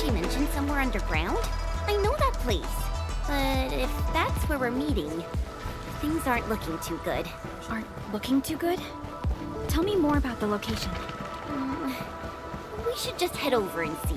she mentioned somewhere underground? I know that place. But if that's where we're meeting, things aren't looking too good. Aren't looking too good? Tell me more about the location. We should just head over and see.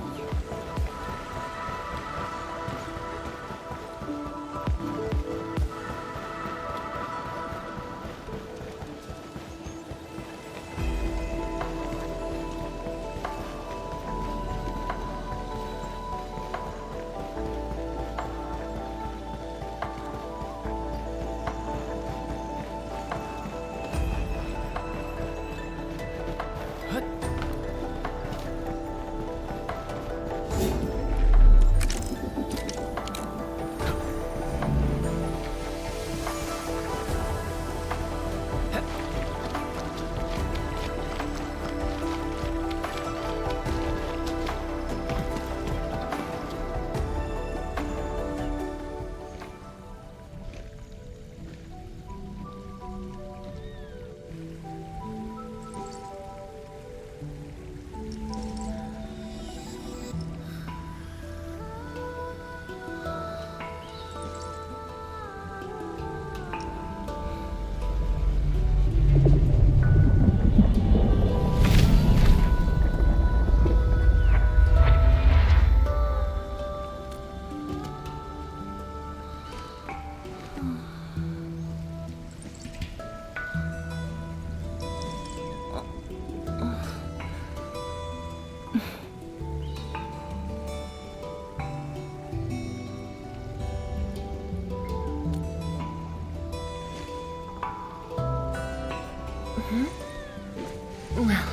Well,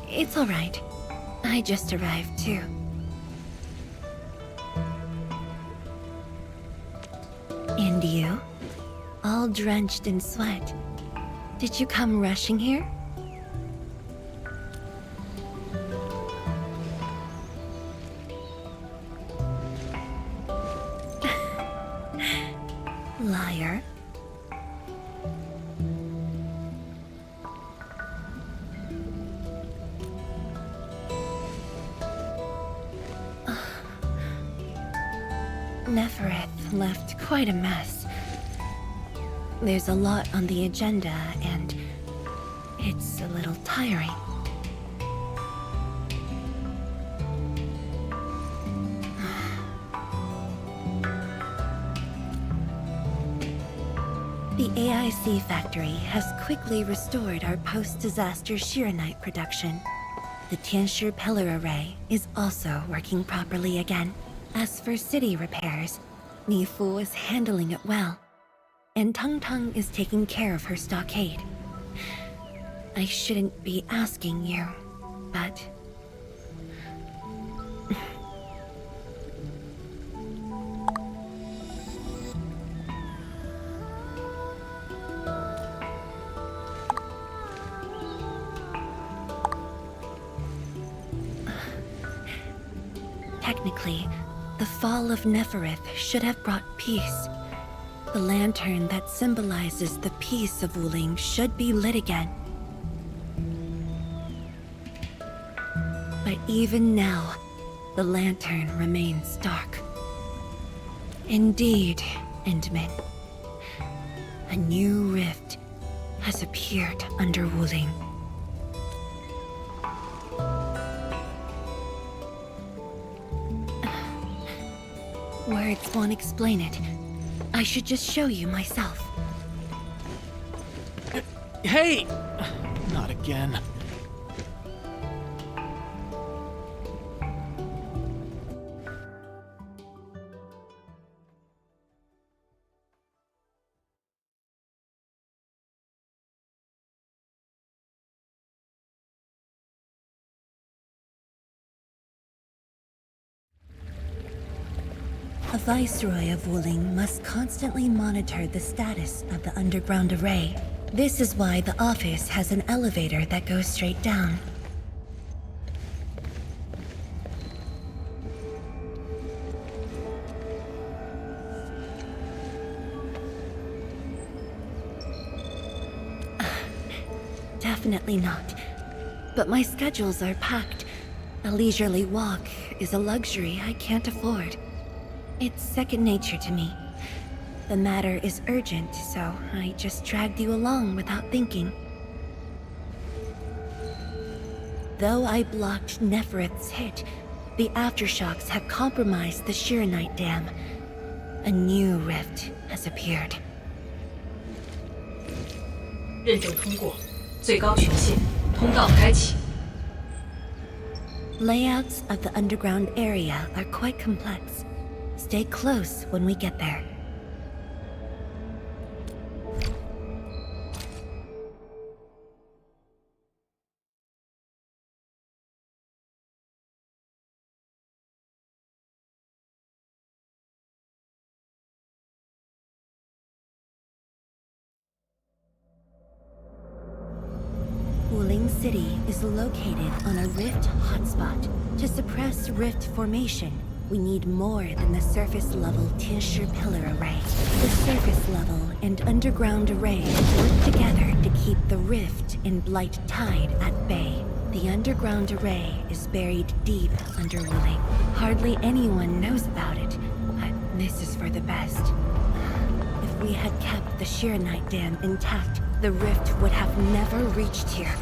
it's all right. I just arrived too. And you? All drenched in sweat. Did you come rushing here? Liar. Nefereth left quite a mess. There's a lot on the agenda, and it's a little tiring. The AIC factory has quickly restored our post-disaster Shiranite production. The Tianshi pillar array is also working properly again. As for city repairs, Nifu is handling it well, and Tung Tung is taking care of her stockade. I shouldn't be asking you, but... Technically, the fall of Nefereth should have brought peace. The lantern that symbolizes the peace of Wuling should be lit again. But even now, the lantern remains dark. Indeed, Endman. A new rift has appeared under Wuling. Words won't explain it. I should just show you myself. Hey! Not again. A Viceroy of Wuling must constantly monitor the status of the underground array. This is why the office has an elevator that goes straight down. Definitely not. But my schedules are packed. A leisurely walk is a luxury I can't afford. It's second nature to me. The matter is urgent, so I just dragged you along without thinking. Though I blocked Nefereth's hit, the aftershocks have compromised the Shirenite Dam. A new rift has appeared. 认证通过，最高权限，通道开启。 Layouts of the underground area are quite complex. Stay close when we get there. Wuling City is located on a rift hotspot. To suppress rift formation, we need more than the surface-level Tianshi pillar array. The surface-level and underground arrays work together to keep the rift in Blight Tide at bay. The underground array is buried deep under Wuling. Hardly anyone knows about it, but this is for the best. If we had kept the Shirenite Dam intact, the rift would have never reached here.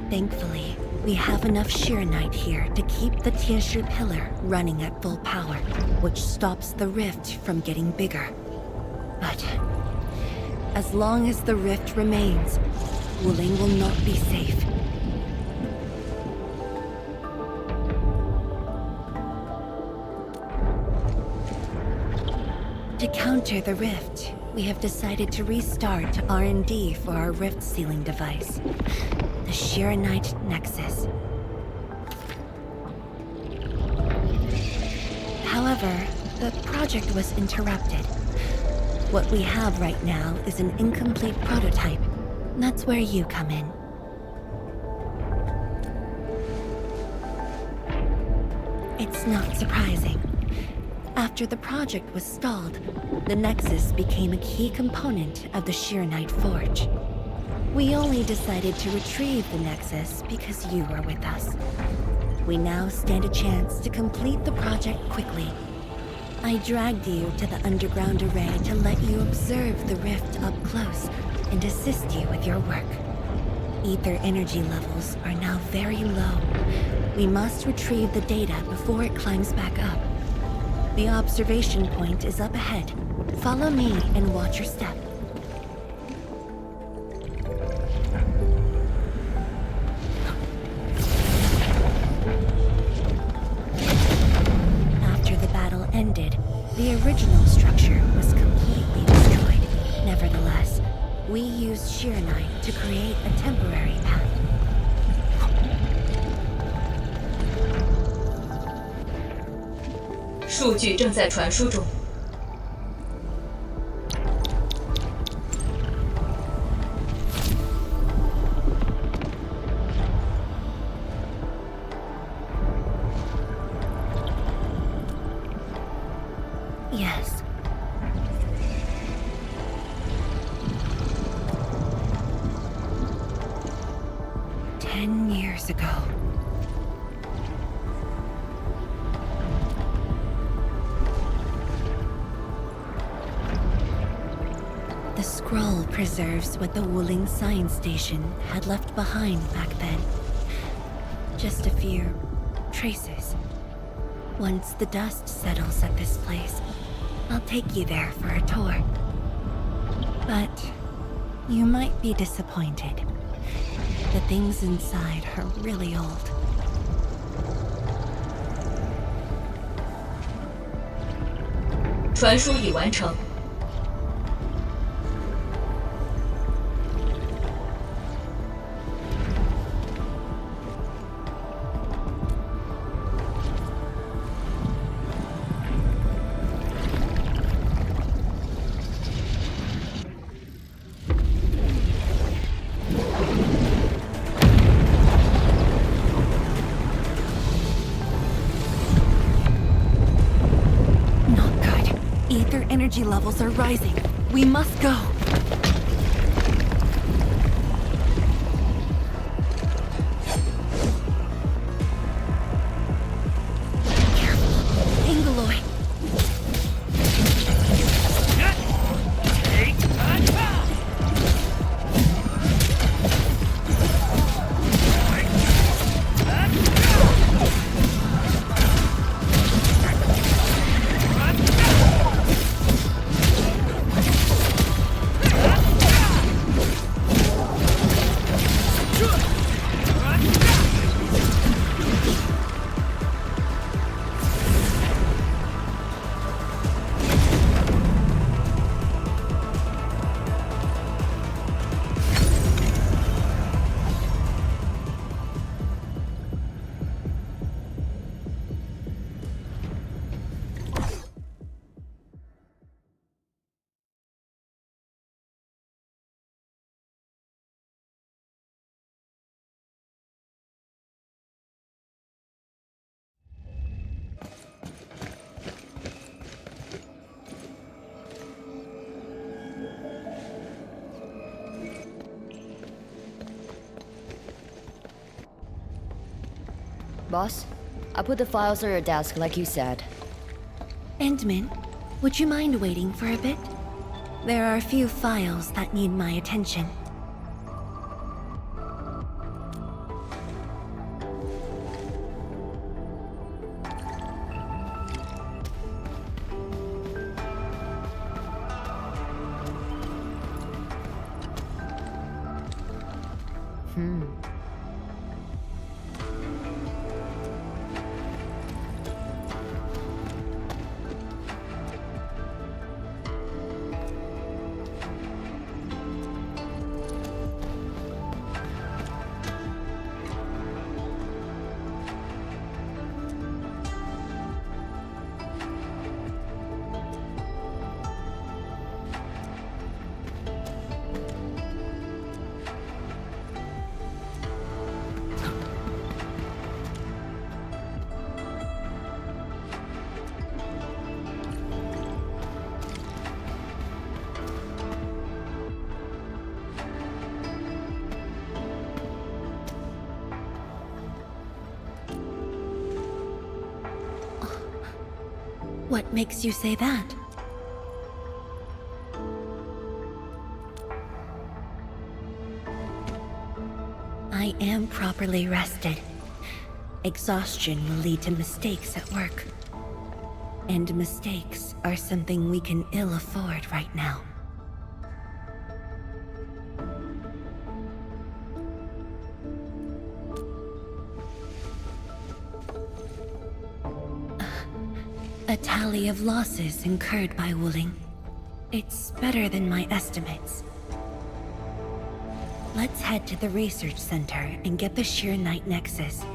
Thankfully, we have enough Shirenite here to keep the Tianshi pillar running at full power, which stops the rift from getting bigger. But as long as the rift remains, Wuling will not be safe. To counter the rift, we have decided to restart R&D for our rift sealing device. The Shirenite Nexus. However, the project was interrupted. What we have right now is an incomplete prototype. That's where you come in. It's not surprising. After the project was stalled, the Nexus became a key component of the Shirenite Forge. We only decided to retrieve the Nexus because you were with us. We now stand a chance to complete the project quickly. I dragged you to the underground array to let you observe the rift up close and assist you with your work. Ether energy levels are now very low. We must retrieve the data before it climbs back up. The observation point is up ahead. Follow me and watch your step. Ended, the original structure was completely destroyed. Nevertheless, we used Shirenite to create a temporary path. 数据正在传输中。 Yes. Ten years ago. The scroll preserves what the Wuling Science Station had left behind back then. Just a few traces. Once the dust settles at this place, I'll take you there for a tour. But You might be disappointed. The things inside are really old. 传输已完成。Energy levels are rising. We must go. Careful, Angoloy. Boss, I put the files on your desk like you said. Endman, would you mind waiting for a bit? There are a few files that need my attention. What makes you say that? I am properly rested. Exhaustion will lead to mistakes at work. And mistakes are something we can ill afford right now. A tally of losses incurred by Wuling. It's better than my estimates. Let's head to the research center and get the Sheer Knight Nexus.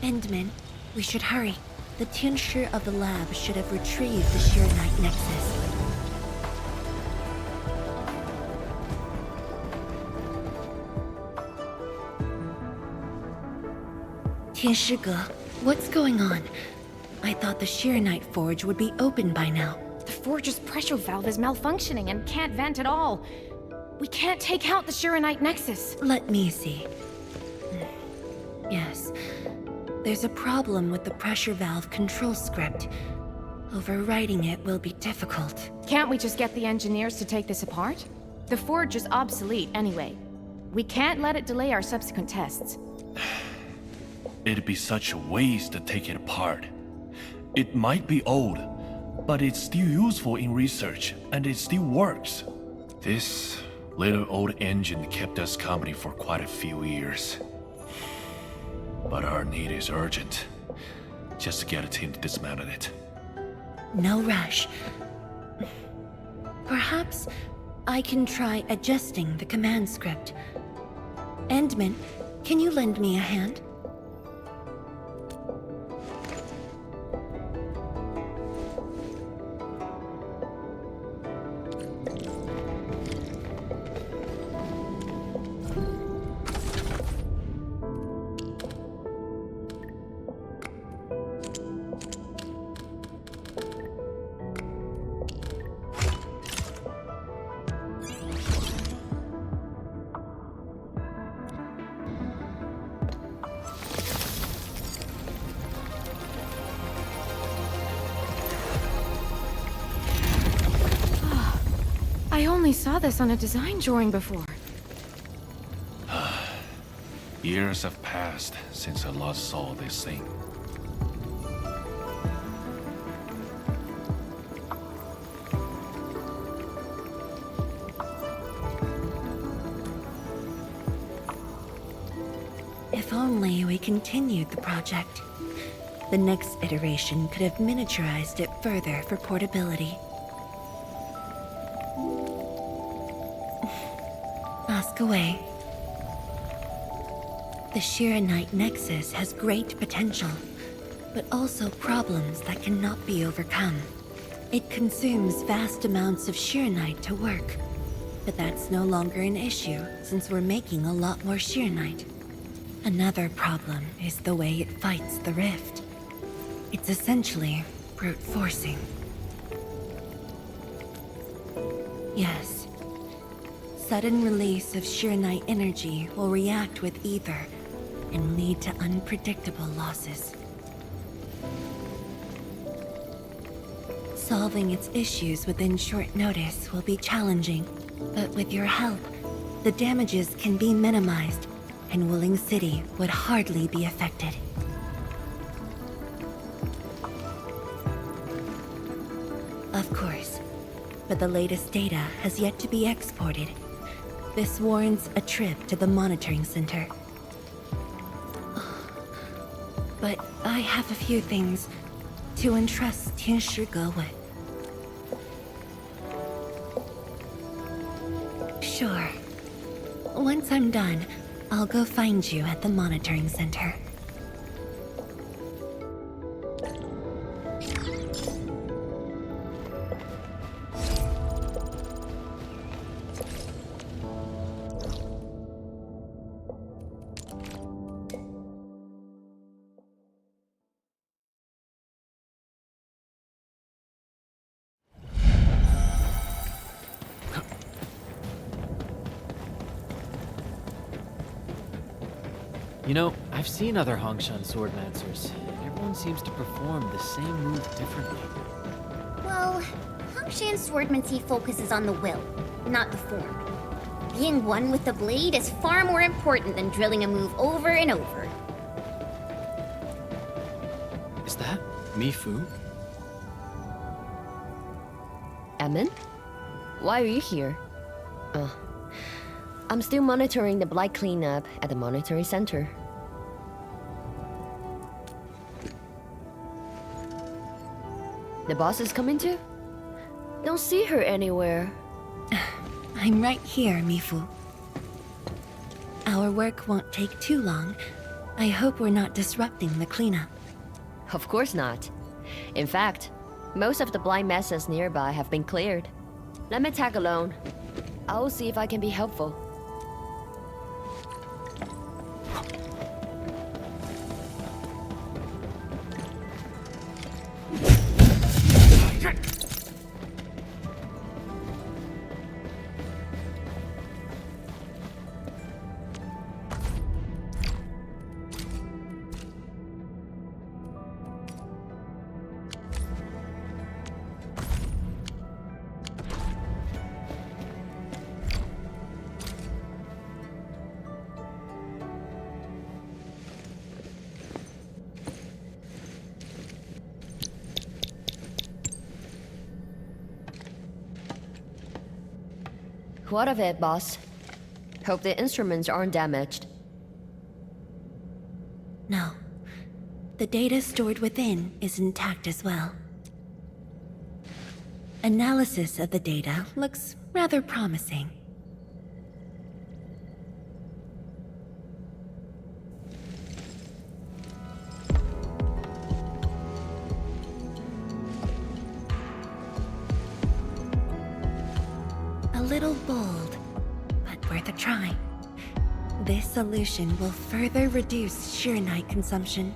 Endman, we should hurry. The tincture of the lab should have retrieved the Sheer Knight Nexus. Tianshige, what's going on? I thought the Sheer Knight Forge would be open by now. The forge's pressure valve is malfunctioning and can't vent at all. We can't take out the Shiranite Nexus. Let me see. Yes. There's a problem with the pressure valve control script. Overwriting it will be difficult. Can't we just get the engineers to take this apart? The forge is obsolete anyway. We can't let it delay our subsequent tests. It'd be such a waste to take it apart. It might be old, but it's still useful in research, and it still works. This little old engine kept us company for quite a few years. But our need is urgent. Just to get a team to dismantle it. No rush. Perhaps I can try adjusting the command script. Endman, can you lend me a hand? I only saw this on a design drawing before. Years have passed since I last saw this thing. If only we continued the project. The next iteration could have miniaturized it further for portability. Ask away. The Shiranite Nexus has great potential, but also problems that cannot be overcome. It consumes vast amounts of Shiranite to work, but that's no longer an issue since we're making a lot more Shiranite. Another problem is the way it fights the rift. It's essentially brute forcing. Yes. Sudden release of Shiranite energy will react with ether and lead to unpredictable losses. Solving its issues within short notice will be challenging, but with your help, the damages can be minimized, and Willing City would hardly be affected. Of course, but the latest data has yet to be exported. This warrants a trip to the monitoring center. But I have a few things to entrust Tianshi with. Sure. Once I'm done, I'll go find you at the monitoring center. You know, I've seen other Hongshan swordmancers. Everyone seems to perform the same move differently. Well, Hongshan's swordmancy focuses on the will, not the form. Being one with the blade is far more important than drilling a move over and over. Is that Mifu? Emin? Why are you here? I'm still monitoring the blight cleanup at the monitoring center. The boss is coming too? Don't see her anywhere. I'm right here, Mifu. Our work won't take too long. I hope we're not disrupting the cleanup. Of course not. In fact, most of the blight messes nearby have been cleared. Let me tag along. I'll see if I can be helpful. What of it, boss? Hope the instruments aren't damaged. No. The data stored within is intact as well. Analysis of the data looks rather promising. A little bold, but worth a try. This solution will further reduce Shirenite consumption.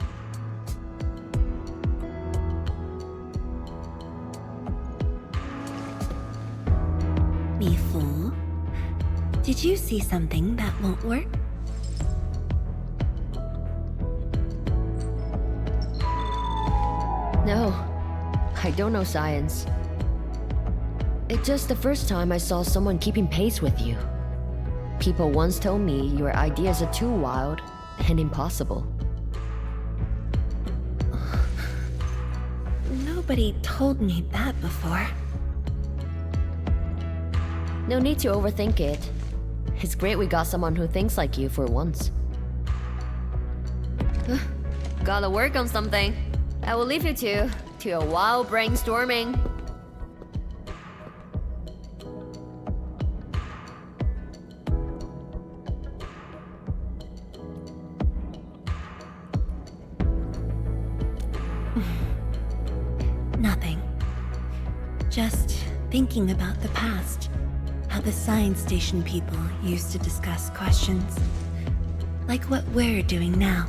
Me fool. Did you see something that won't work? No, I don't know science. It's just the first time I saw someone keeping pace with you. People once told me your ideas are too wild and impossible. Nobody told me that before. No need to overthink it. It's great we got someone who thinks like you for once. Gotta work on something. I will leave you to a wild brainstorming. Nothing. Just thinking about the past. How the science station people used to discuss questions. Like what we're doing now.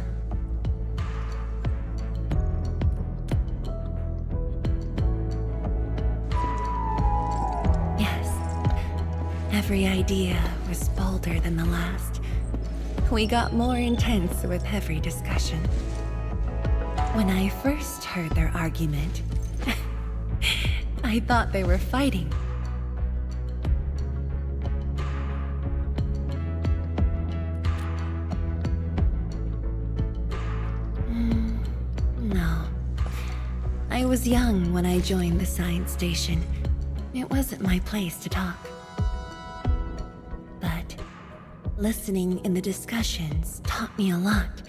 Yes. Every idea was bolder than the last. We got more intense with every discussion. When I first heard their argument, I thought they were fighting. No. I was young when I joined the science station. It wasn't my place to talk. But listening in the discussions taught me a lot.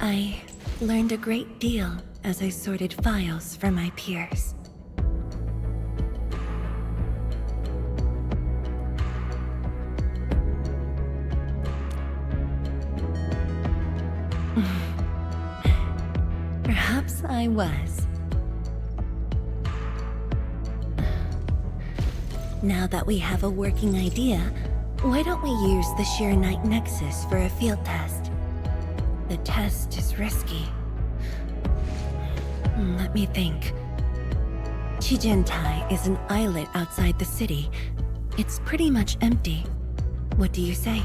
I learned a great deal as I sorted files for my peers. Perhaps I was. Now that we have a working idea, why don't we use the Shirenite Nexus for a field test? The test is risky. Let me think. Chijentai is an islet outside the city. It's pretty much empty. What do you say?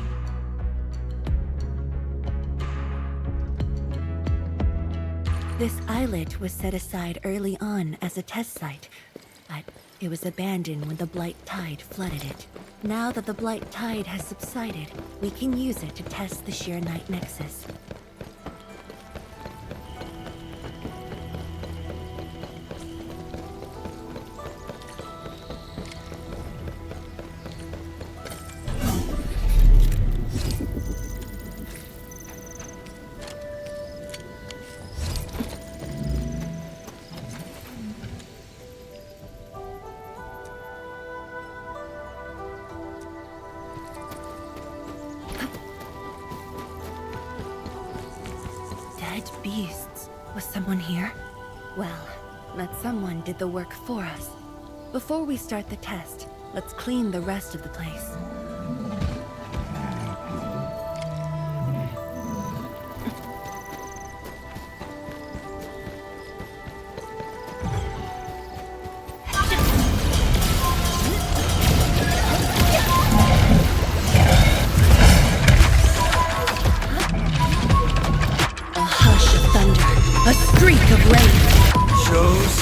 This islet was set aside early on as a test site, but it was abandoned when the Blight Tide flooded it. Now that the Blight Tide has subsided, we can use it to test the Shirenite Nexus. Dead beasts. Was someone here? Well, that someone did the work for us. Before we start the test, let's clean the rest of the place. A streak of rain. Shows.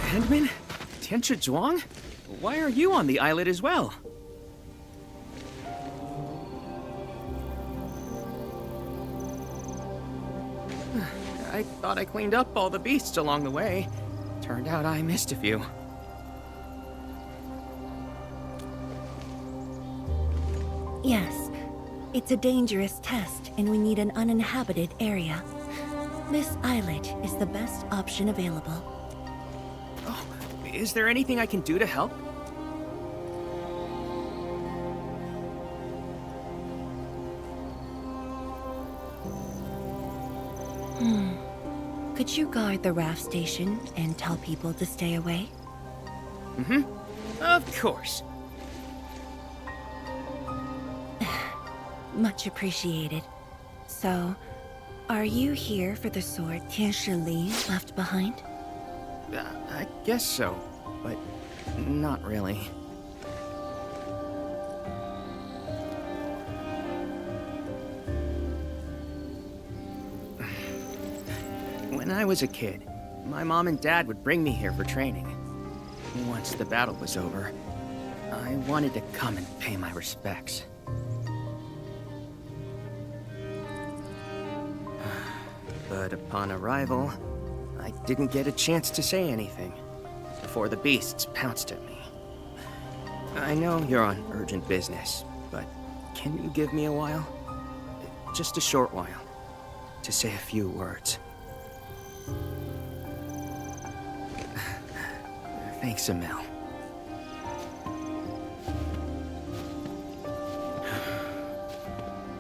Handman? Tianchi Zhuang? Why are you on the islet as well? I thought I cleaned up all the beasts along the way. Turned out I missed a few. Yes, it's a dangerous test, and we need an uninhabited area. This islet is the best option available. Oh, is there anything I can do to help? Could you guard the raft station and tell people to stay away? Of course. Much appreciated. So, are you here for the sword Tianshi Li left behind? I guess so, but not really. When I was a kid, my mom and dad would bring me here for training. Once the battle was over, I wanted to come and pay my respects. But upon arrival, I didn't get a chance to say anything before the beasts pounced at me. I know you're on urgent business, but can you give me a while? Just a short while, to say a few words. Thanks, Emil.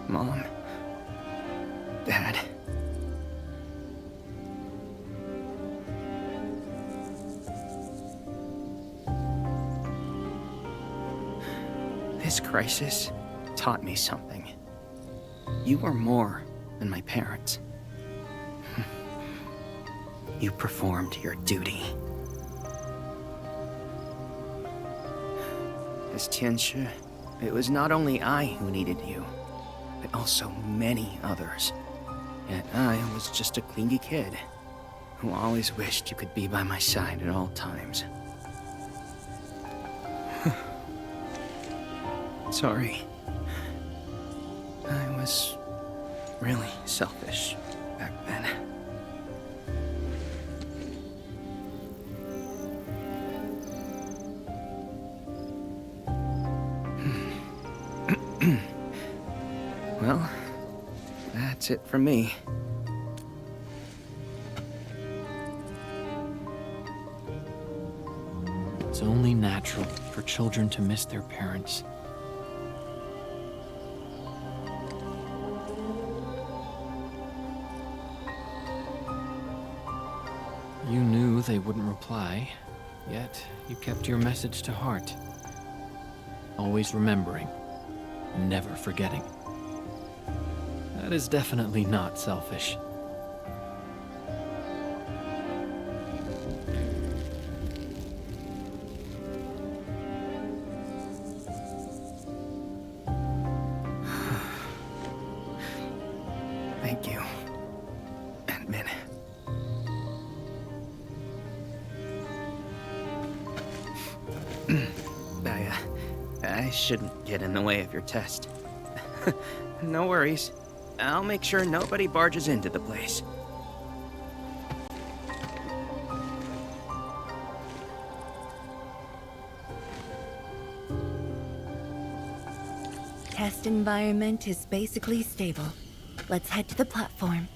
Mom. Dad. This crisis taught me something. You were more than my parents. You performed your duty. As Tianshi, it was not only I who needed you, but also many others. Yet I was just a clingy kid who always wished you could be by my side at all times. Sorry. I was really selfish back then. Well, that's it from me. It's only natural for children to miss their parents. You knew they wouldn't reply, yet you kept your message to heart. Always remembering, never forgetting. That is definitely not selfish. Thank you, Admin. I shouldn't get in the way of your test. No worries. I'll make sure nobody barges into the place. Test environment is basically stable. Let's head to the platform.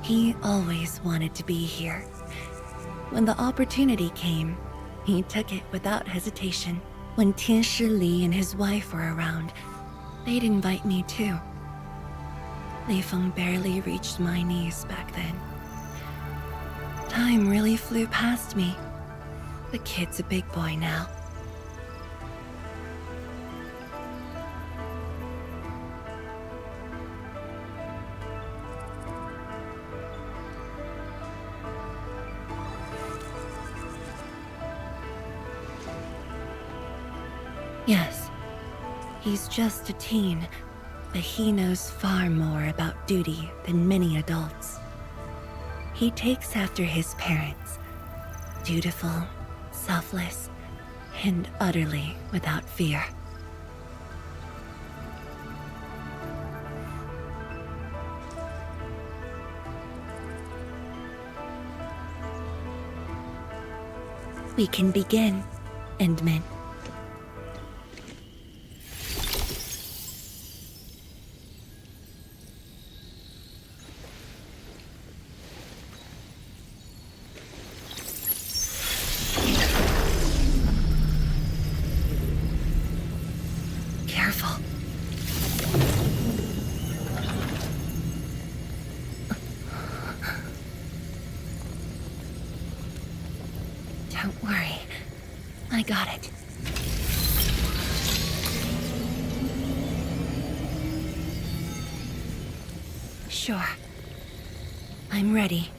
He always wanted to be here. When the opportunity came, he took it without hesitation. When Tianshi Li and his wife were around, they'd invite me too. Li Feng barely reached my knees back then. Time really flew past me. The kid's a big boy now. Yes, he's just a teen, but he knows far more about duty than many adults. He takes after his parents, dutiful, selfless, and utterly without fear. We can begin, Endman. Careful. Don't worry. I got it. Sure. I'm ready.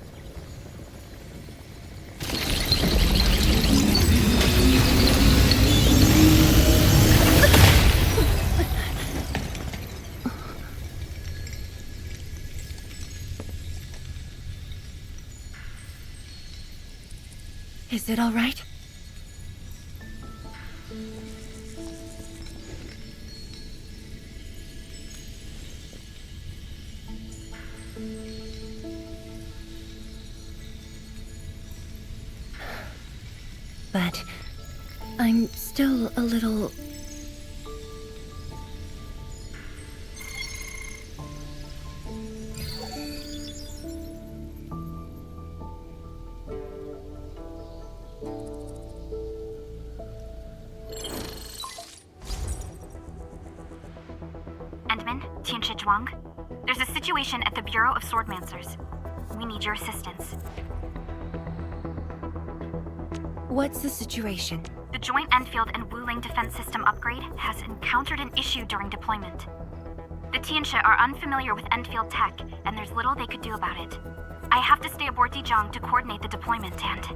Is it all right? But I'm still a little... Endman, Tianshi Zhuang. There's a situation at the Bureau of Swordmancers. We need your assistance. What's the situation? The joint Endfield and Wuling defense system upgrade has encountered an issue during deployment. The Tianshi are unfamiliar with Endfield tech, and there's little they could do about it. I have to stay aboard Dijiang to coordinate the deployment and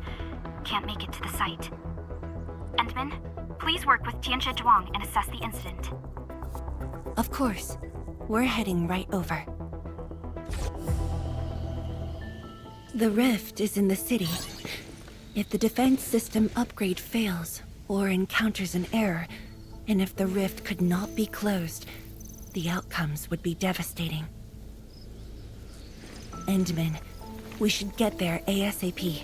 can't make it to the site. Endman, please work with Tianshi Zhuang and assess the incident. Of course. We're heading right over. The rift is in the city. If the defense system upgrade fails, or encounters an error, and if the rift could not be closed, the outcomes would be devastating. Endman, we should get there ASAP.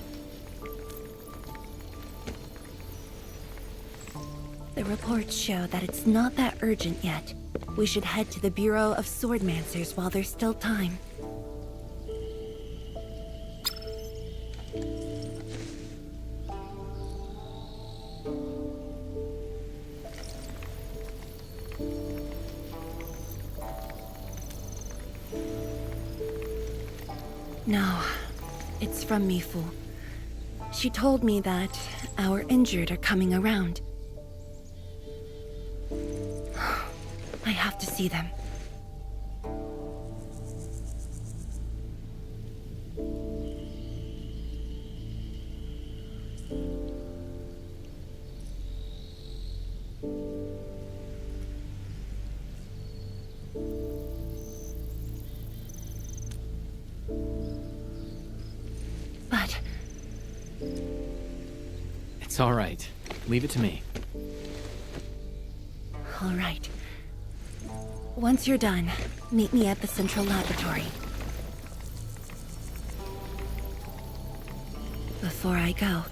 The reports show that it's not that urgent yet. We should head to the Bureau of Swordmancers while there's still time. No, it's from Mifu. She told me that our injured are coming around. I have to see them. But... It's all right. Leave it to me. all right. Once you're done, meet me at the central laboratory. Before I go,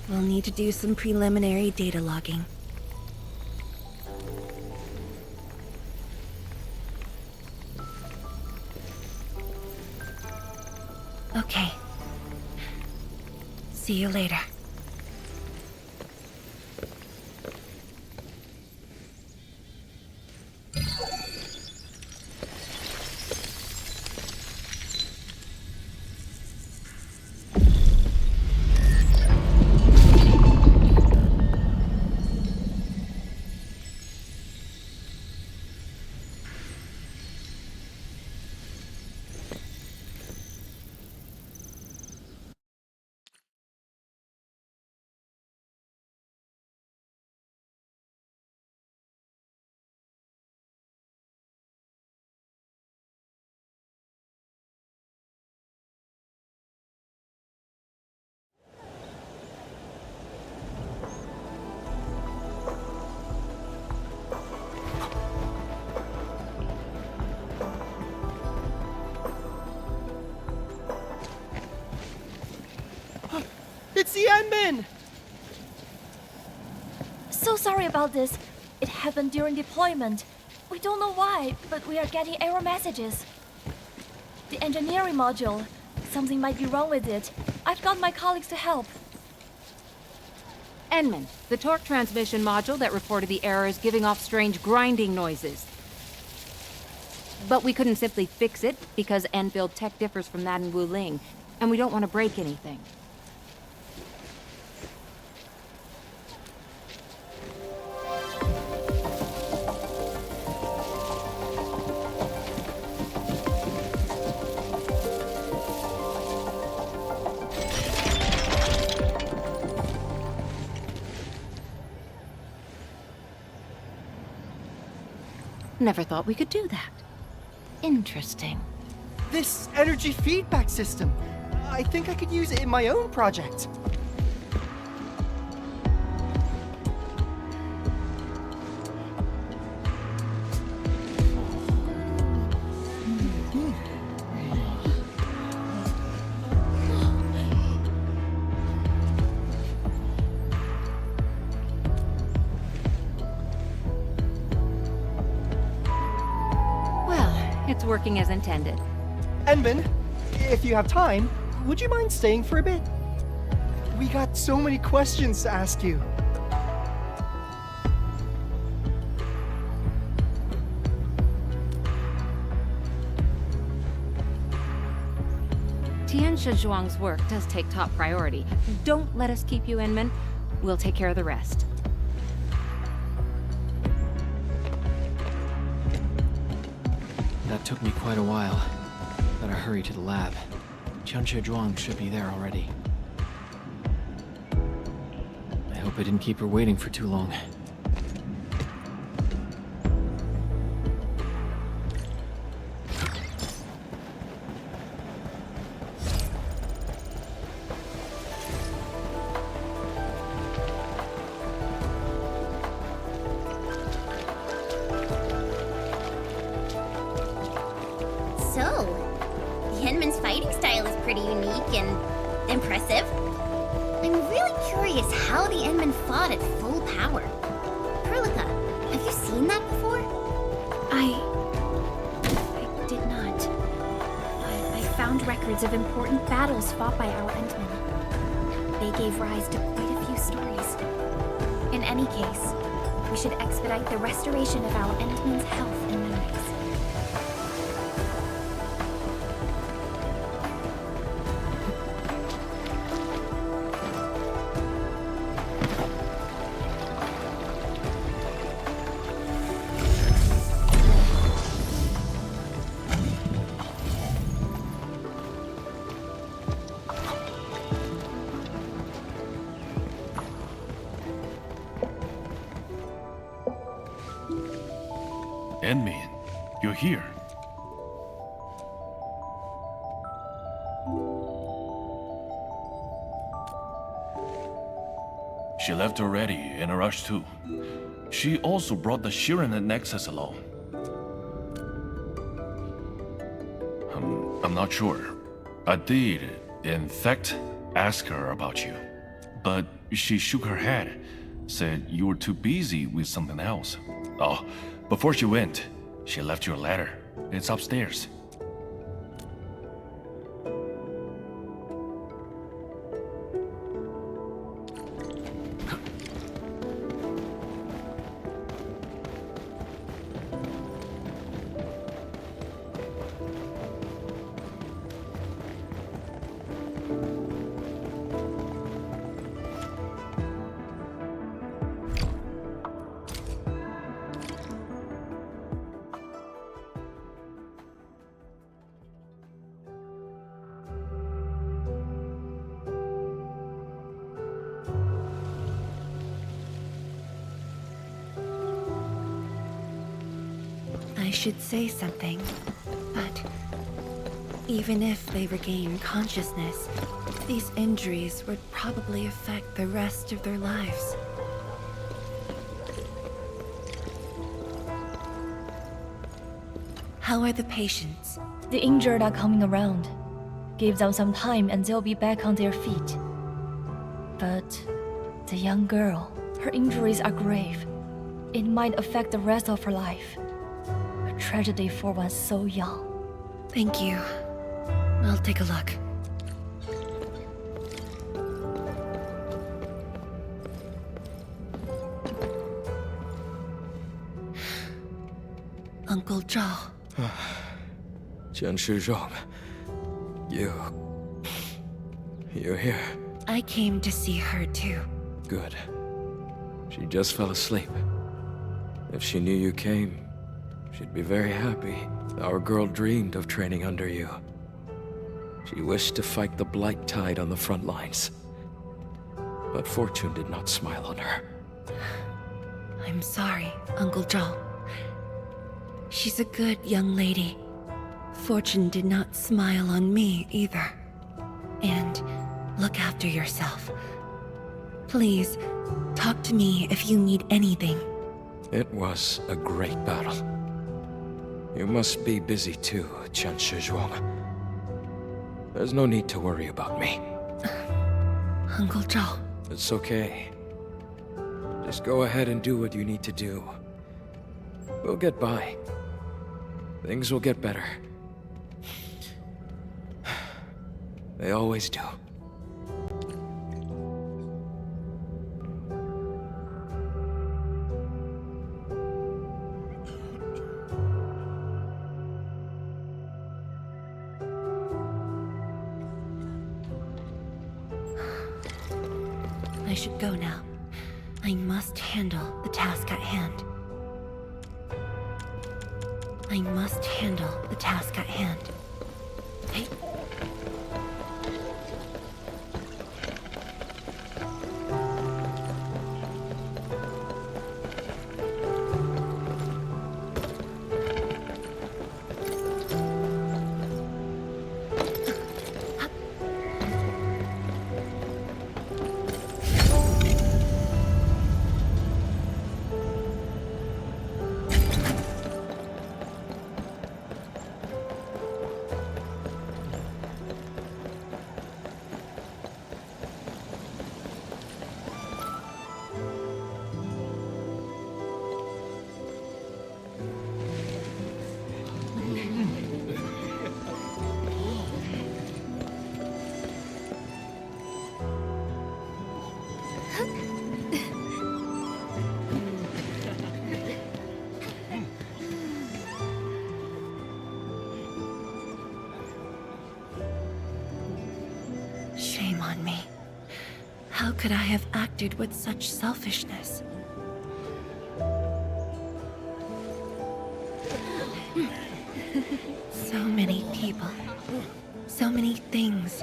we'll need to do some preliminary data logging. Okay. See you later. It's the Endmen! So sorry about this. It happened during deployment. We don't know why, but we are getting error messages. The engineering module. Something might be wrong with it. I've got my colleagues to help. Endman, the torque transmission module that reported the error is giving off strange grinding noises. But we couldn't simply fix it because Endfield tech differs from that in Wuling, and we don't want to break anything. Never thought we could do that. Interesting. This energy feedback system. I think I could use it in my own project. It's working as intended. Endman, if you have time, would you mind staying for a bit? We got so many questions to ask you. Tianxia Zhuang's work does take top priority. Don't let us keep you, Inman. We'll take care of the rest. That took me quite a while. Better hurry to the lab. Tianxia Zhuang should be there already. I hope I didn't keep her waiting for too long. So, Yenman's fighting style is pretty unique and impressive. I'm really curious how the Endmen fought at full power. Perlica, have you seen that before? I did not. I found records of important battles fought by our Endmen. They gave rise to quite a few stories. In any case, we should expedite the restoration of our Endmen's health and memories. Endman, you're here. She left already, in a rush too. She also brought the Shiren Nexus along. I'm not sure. I did, in fact, ask her about you. But she shook her head, said you were too busy with something else. Oh, before she went, she left you a letter. It's upstairs. I should say something, but even if they regain consciousness, these injuries would probably affect the rest of their lives. How are the patients? The injured are coming around. Give them some time and they'll be back on their feet. But the young girl, her injuries are grave. It might affect the rest of her life. A tragedy for one so young. Thank you. I'll take a look. Uncle Zhao. Chen Shizhong, you're here. I came to see her too. Good. She just fell asleep. If she knew you came, she'd be very happy. Our girl dreamed of training under you. She wished to fight the Blight Tide on the front lines. But fortune did not smile on her. I'm sorry, Uncle Zhao. She's a good young lady. Fortune did not smile on me either. And look after yourself. Please, talk to me if you need anything. It was a great battle. You must be busy too, Chen Shizhuang. There's no need to worry about me. Uncle Zhao. It's okay. Just go ahead and do what you need to do. We'll get by. Things will get better. They always do. I should go now. I must handle the task at hand. I must handle the task at hand. Hey. Shame on me. How could I have acted with such selfishness? So many people, so many things.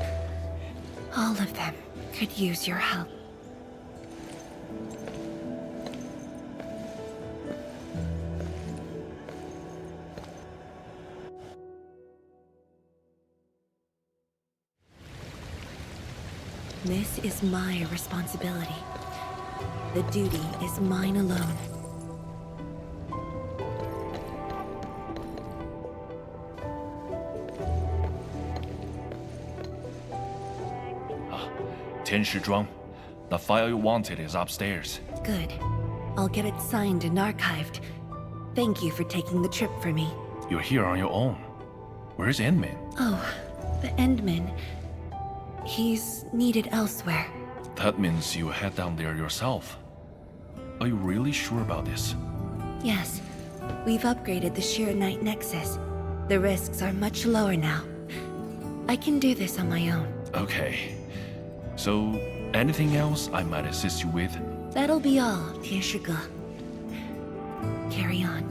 All of them could use your help. This is my responsibility. The duty is mine alone. Tian Shizhuang, the file you wanted is upstairs. Good. I'll get it signed and archived. Thank you for taking the trip for me. You're here on your own. Where's Endmin? Oh, the Endman. He's needed elsewhere. That means you head down there yourself. Are you really sure about this? Yes. We've upgraded the Shiranite Nexus. The risks are much lower now. I can do this on my own. Okay. So, anything else I might assist you with? That'll be all, Tian Shiga. Carry on.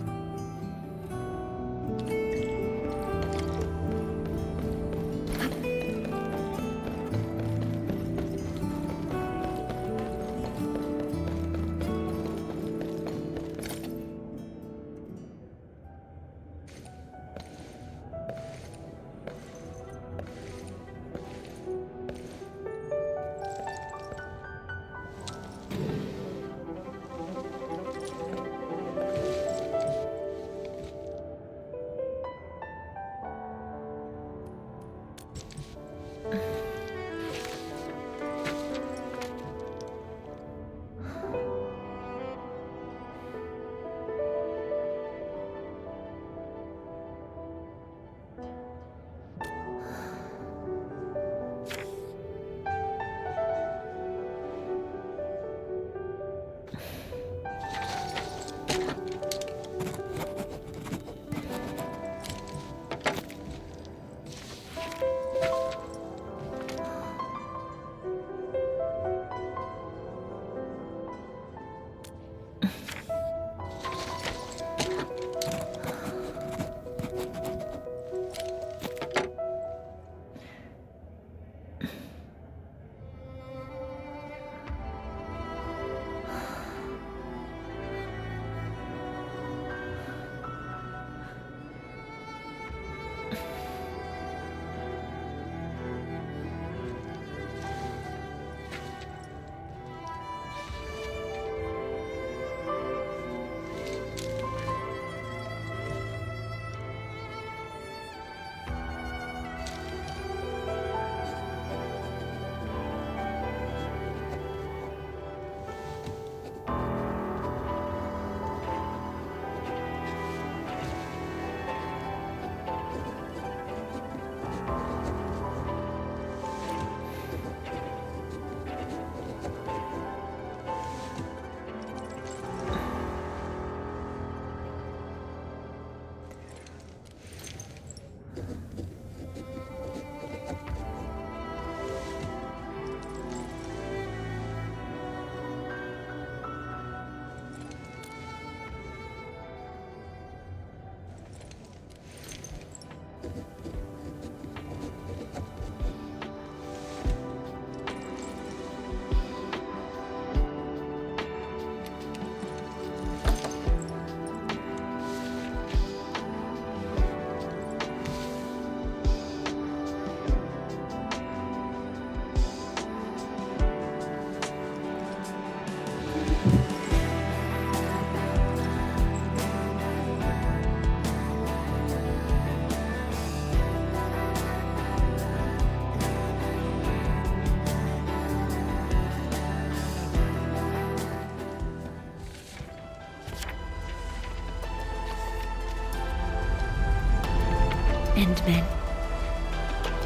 Endman.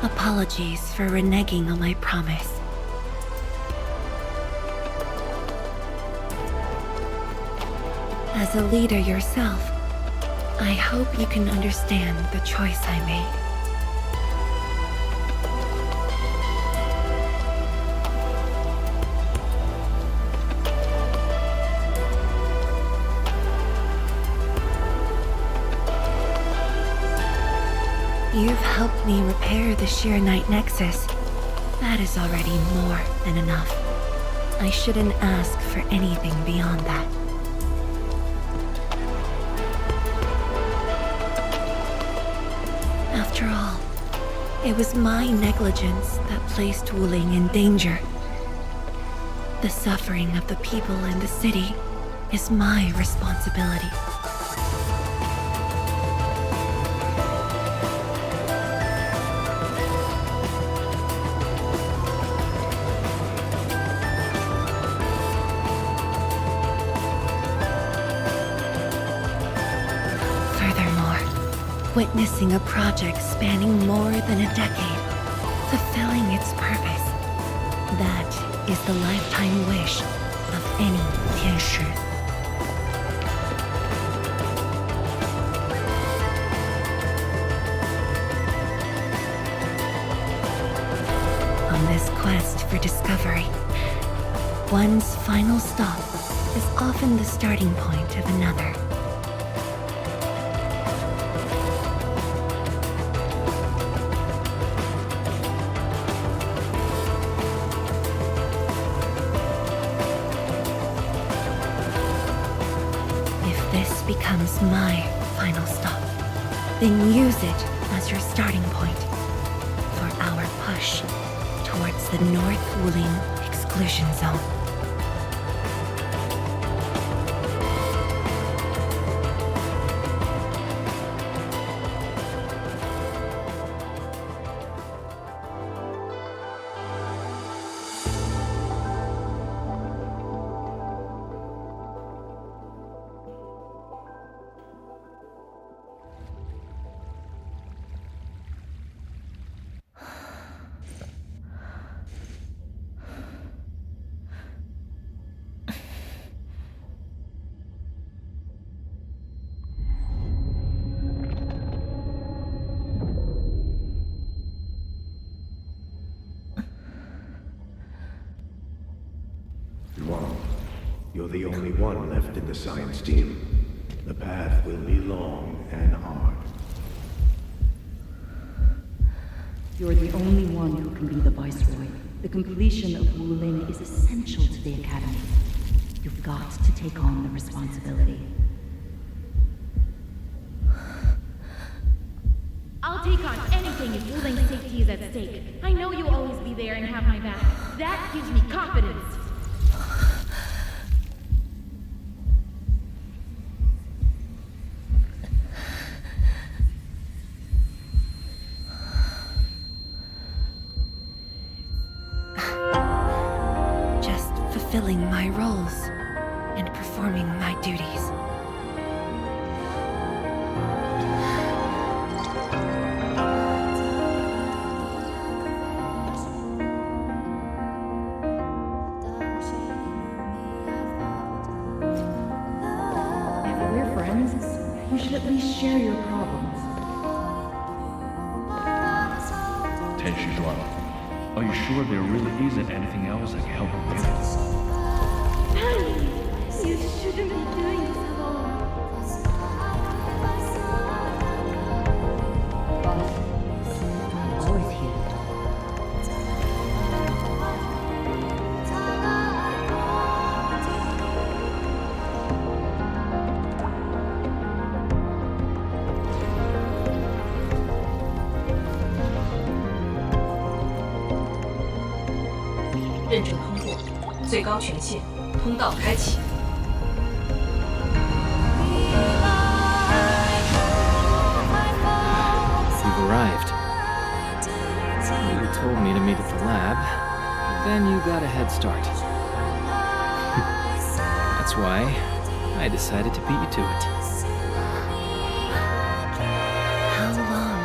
Apologies for reneging on my promise. As a leader yourself, I hope you can understand the choice I made. You've helped me repair the Shirenite Nexus. That is already more than enough. I shouldn't ask for anything beyond that. After all, it was my negligence that placed Wuling in danger. The suffering of the people in the city is my responsibility. Witnessing a project spanning more than a decade, fulfilling its purpose. That is the lifetime wish of any Tianshi. On this quest for discovery, one's final stop is often the starting point of another. Becomes my final stop. Then use it as your starting point for our push towards the North Wuling exclusion zone. You're the only one left in the science team. The path will be long and hard. You're the only one who can be the Viceroy. The completion of Wuling is essential to the Academy. You've got to take on the responsibility. I'll take on anything if Wuling's safety is at stake. I know you'll always be there and have my back. That gives me confidence. Fulfilling my roles and performing my duties. If we're friends, you should at least share your problems. Tenshi, are you sure there really isn't anything else I can help you with? You shouldn't be doing this alone. I'm always here.认证通过，最高权限，通道开启。You've arrived. You told me to meet at the lab, but then you got a head start. That's why I decided to beat you to it. How long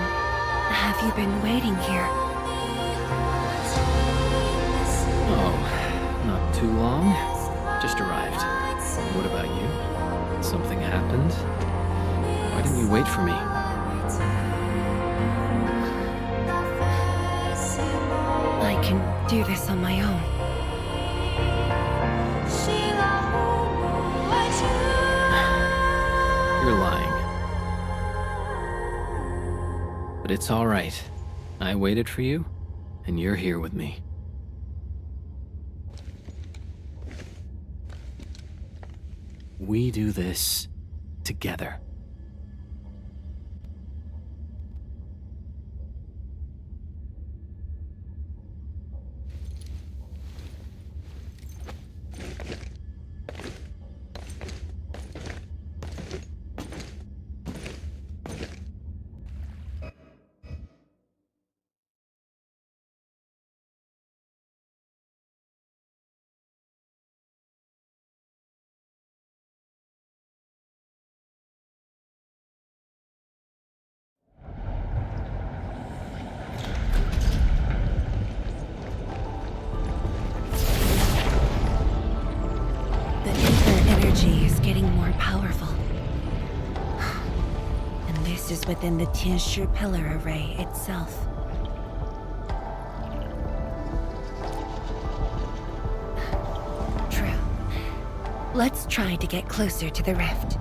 wait for me. I can do this on my own. You're lying. But it's all right. I waited for you, and you're here with me. We do this together. Is getting more powerful. And this is within the Tianshi pillar array itself. True. Let's try to get closer to the rift.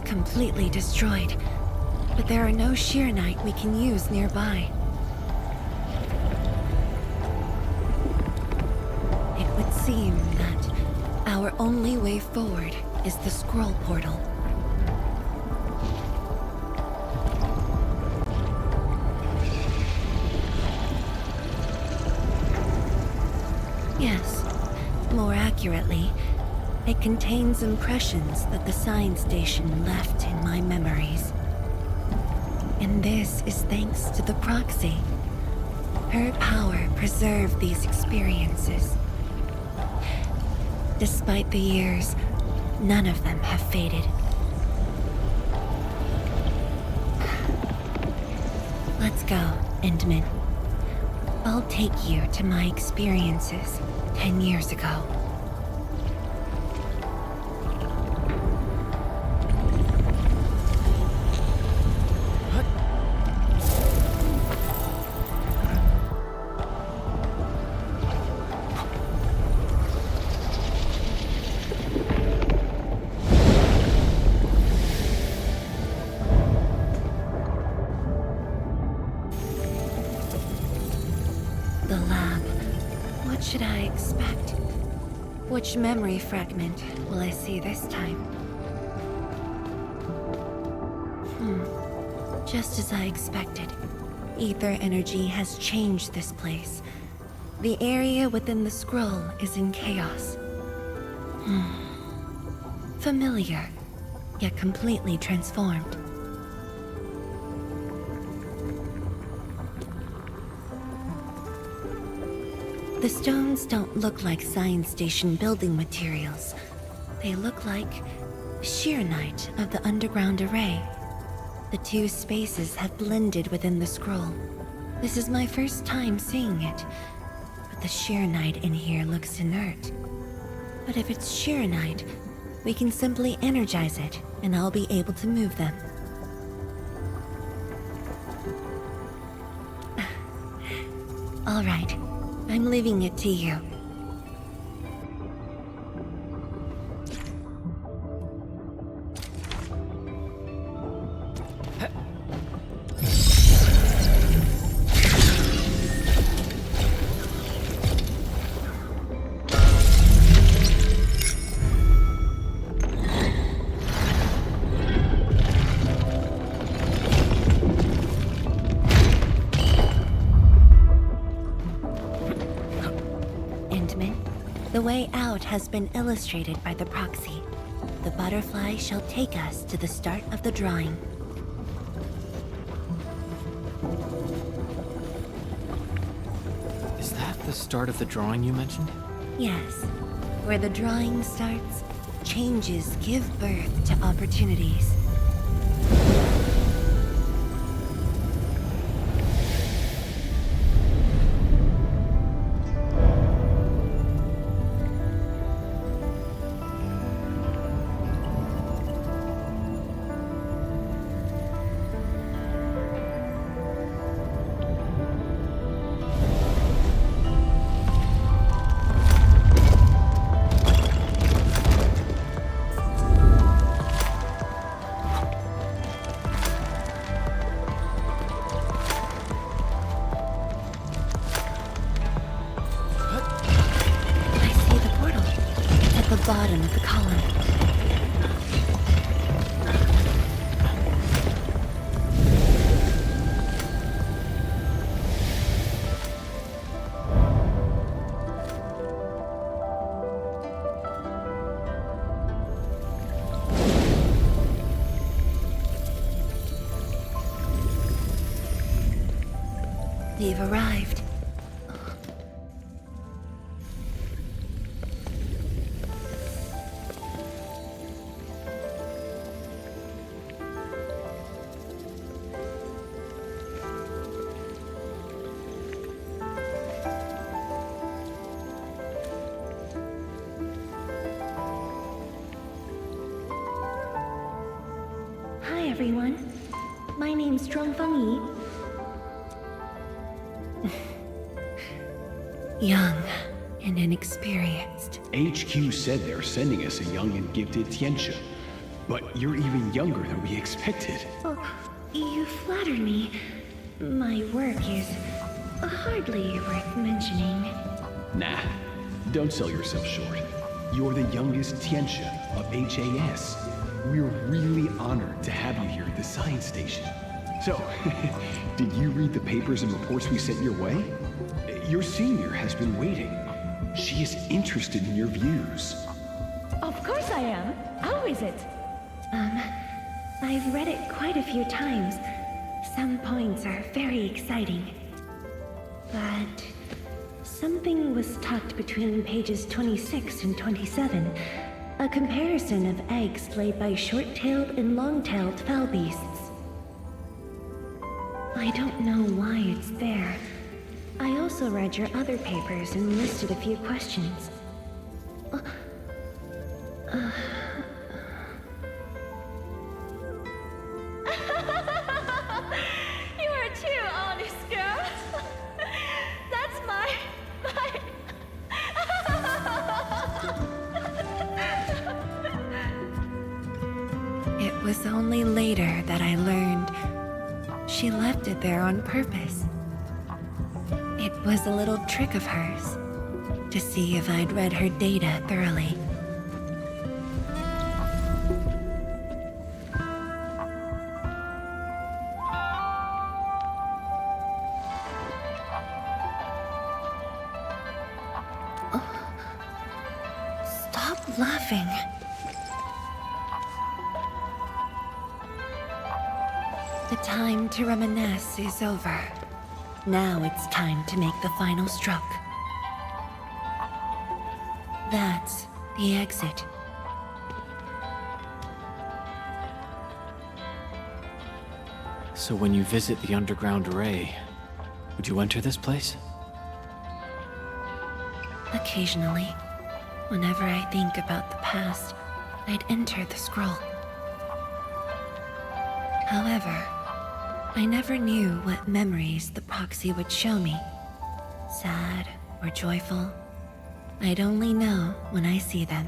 Completely destroyed, but there are no Shirenite we can use nearby. It would seem that our only way forward is the scroll portal. Yes, more accurately, it contains impressions that the science station left in my memories. And this is thanks to the proxy. Her power preserved these experiences. Despite the years, none of them have faded. Let's go, Endman. I'll take you to my experiences 10 years ago. Which memory fragment will I see this time? Just as I expected. Ether energy has changed this place. The area within the scroll is in chaos. Familiar, yet completely transformed. The stones don't look like science station building materials. They look like Shirenite of the underground array. The two spaces have blended within the scroll. This is my first time seeing it, but the Shirenite in here looks inert. But if it's Shirenite, we can simply energize it, and I'll be able to move them. All right. I'm leaving it to you. The way out has been illustrated by the proxy. The butterfly shall take us to the start of the drawing. the start of the drawing you mentioned? Yes. Where the drawing starts, changes give birth to opportunities. Bottom of the column. They've arrived. Hi everyone. My name's Zhuangfeng Yi. Young and inexperienced. HQ said they're sending us a young and gifted Tianxia, but you're even younger than we expected. Oh, you flatter me. My work is hardly worth mentioning. Nah, don't sell yourself short. You're the youngest Tianxia of HAS. We're really honored to have you here at the science station. So, did you read the papers and reports we sent your way? Your senior has been waiting. She is interested in your views. Of course I am. How is it? I've read it quite a few times. Some points are very exciting. But something was tucked between pages 26 and 27. A comparison of eggs laid by short-tailed and long-tailed fowl beasts. I don't know why it's there. I also read your other papers and listed a few questions. You are too honest, girl. That's my... It was only later that I learned she left it there on purpose. It was a little trick of hers, to see if I'd read her data thoroughly. Stop laughing. The time to reminisce is over. Now it's time to make the final stroke. That's the exit. So when you visit the underground array, would you enter this place? Occasionally, whenever I think about the past, I'd enter the scroll. However, I never knew what memories the proxy would show me. Sad or joyful. I'd only know when I see them.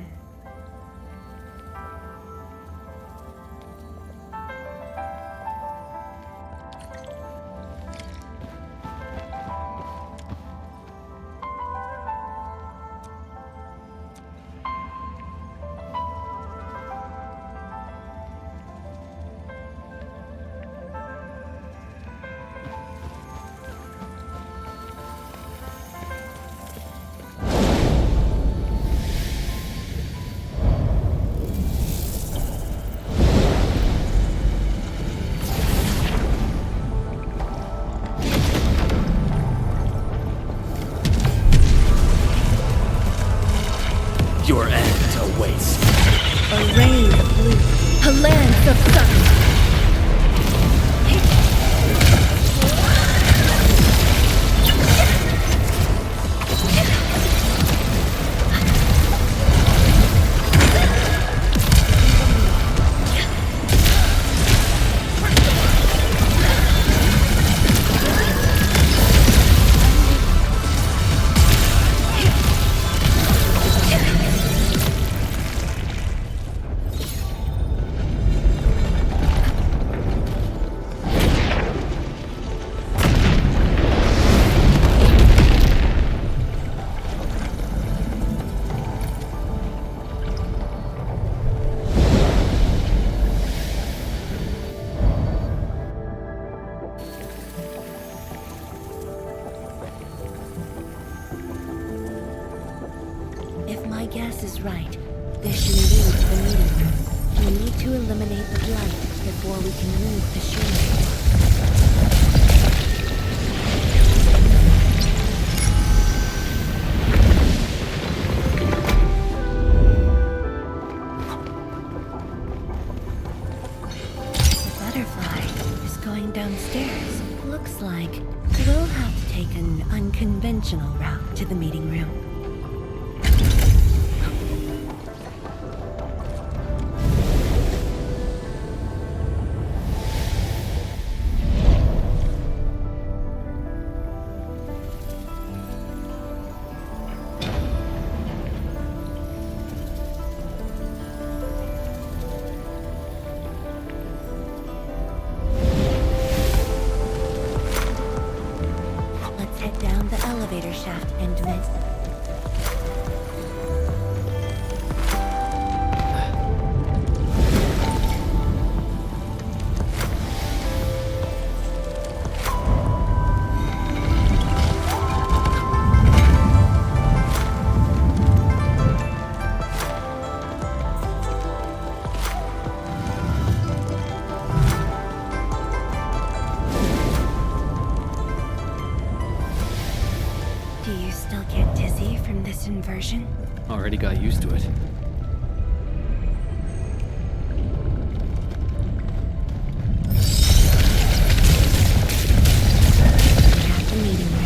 My guess is right. This should lead to the meeting room. We need to eliminate the blight before we can move the shield. Downstairs. Looks like we'll have to take an unconventional route to the meeting room. Inversion? Already got used to it. At the meeting room.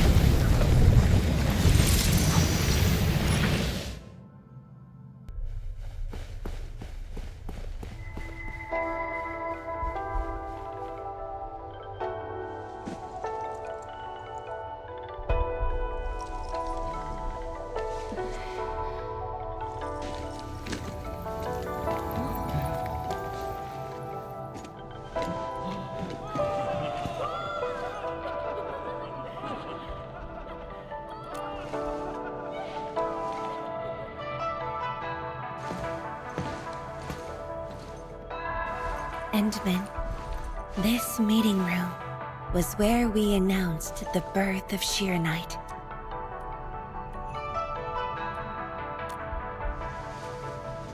Endman, this meeting room was where we announced the birth of Shirenite.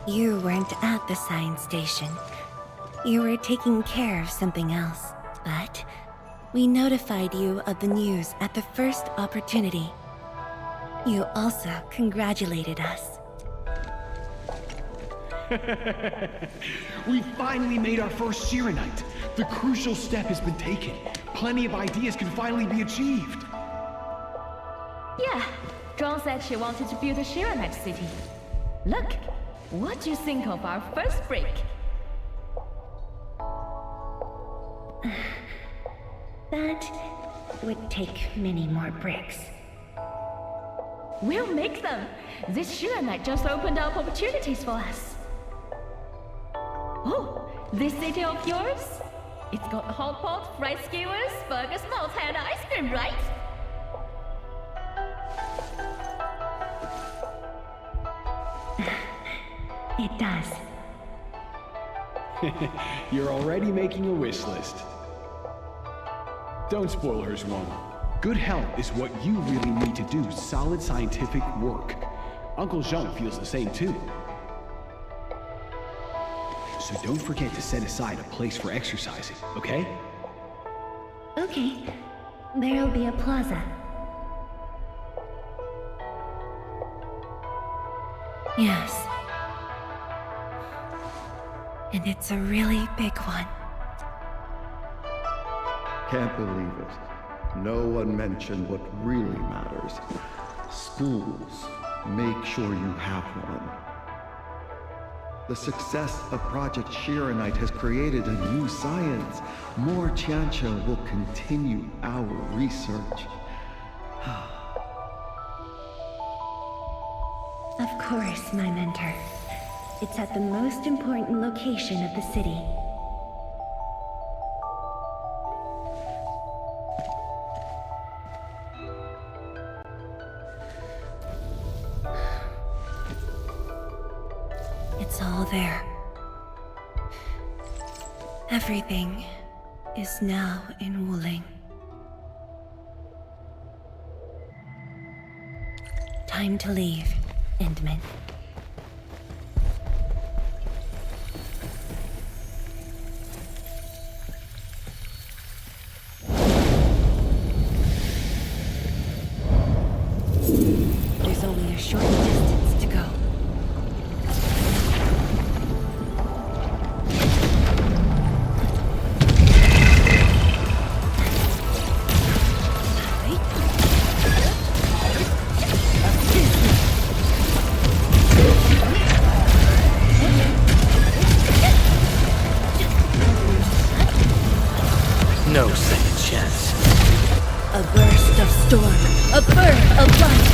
You weren't at the science station. You were taking care of something else, but we notified you of the news at the first opportunity. You also congratulated us. We finally made our first Shirenite. The crucial step has been taken. Plenty of ideas can finally be achieved. Yeah, John said she wanted to build a Shirenite city. Look, what do you think of our first brick? That would take many more bricks. We'll make them. This Shirenite just opened up opportunities for us. Oh, this city of yours? It's got hot pot, fried skewers, burgers, malt, and ice cream, right? It does. You're already making a wish list. Don't spoil her, Zhuang. Good health is what you really need to do solid scientific work. Uncle Zheng feels the same too. So don't forget to set aside a place for exercising, okay? Okay. There'll be a plaza. Yes. And it's a really big one. Can't believe it. No one mentioned what really matters. Schools. Make sure you have one. The success of Project Shirenite has created a new science. More Tianxia will continue our research. Of course, my mentor. It's at the most important location of the city. It's all there. Everything is now in Wuling. Time to leave, Endman. chance. A burst of storm, a birth of light.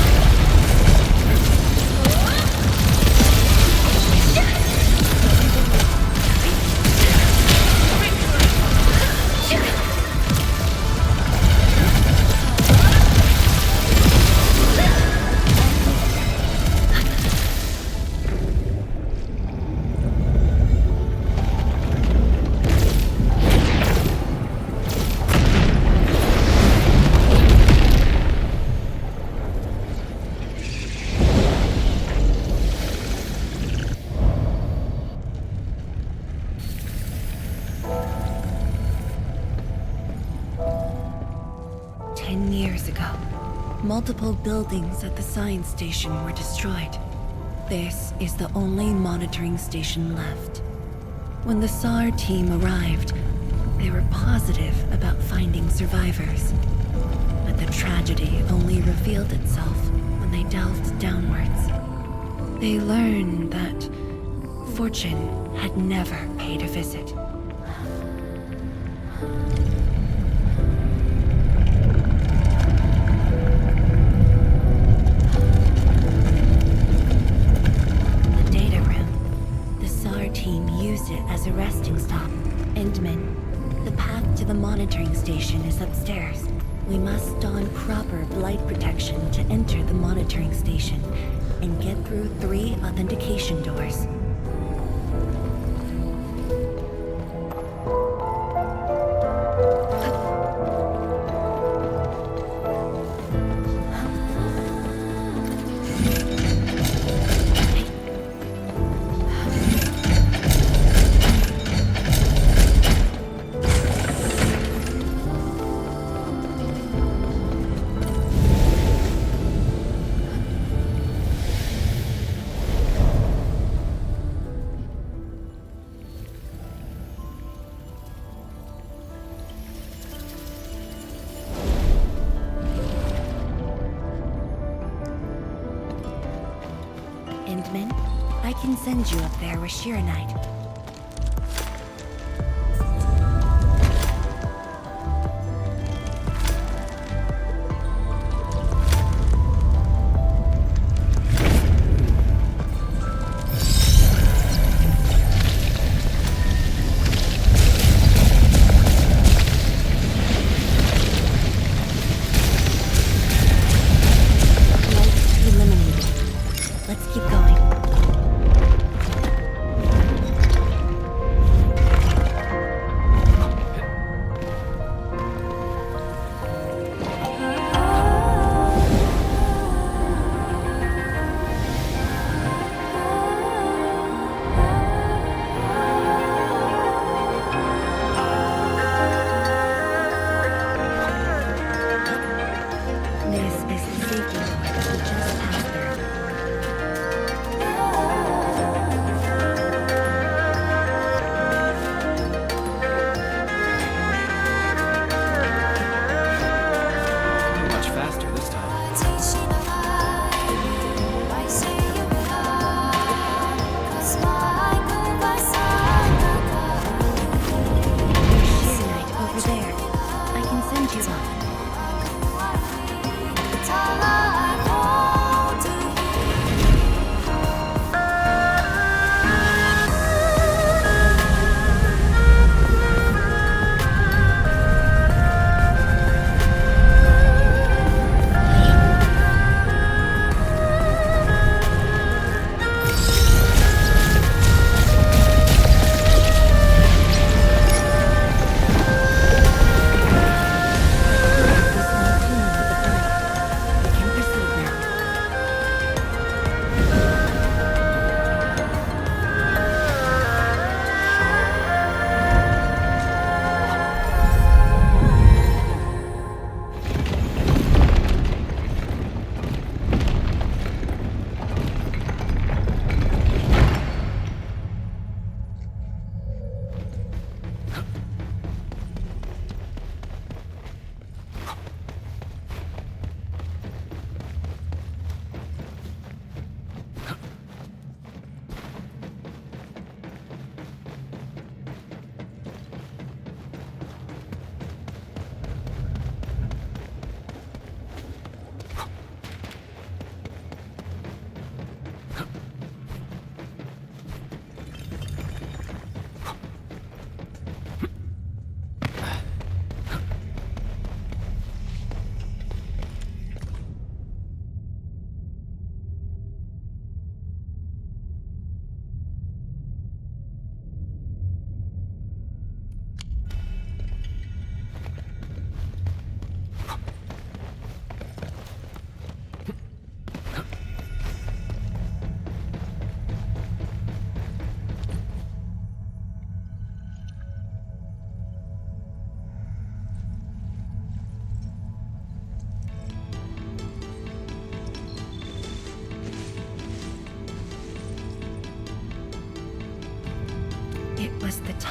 Multiple buildings at the science station were destroyed. This is the only monitoring station left. When the SAR team arrived, they were positive about finding survivors. But the tragedy only revealed itself when they delved downwards. They learned that fortune had never paid a visit. As a resting stop. Endman, the path to the monitoring station is upstairs. We must don proper blight protection to enter the monitoring station and get through 3 authentication doors. Endman, I can send you up there with Shiranite.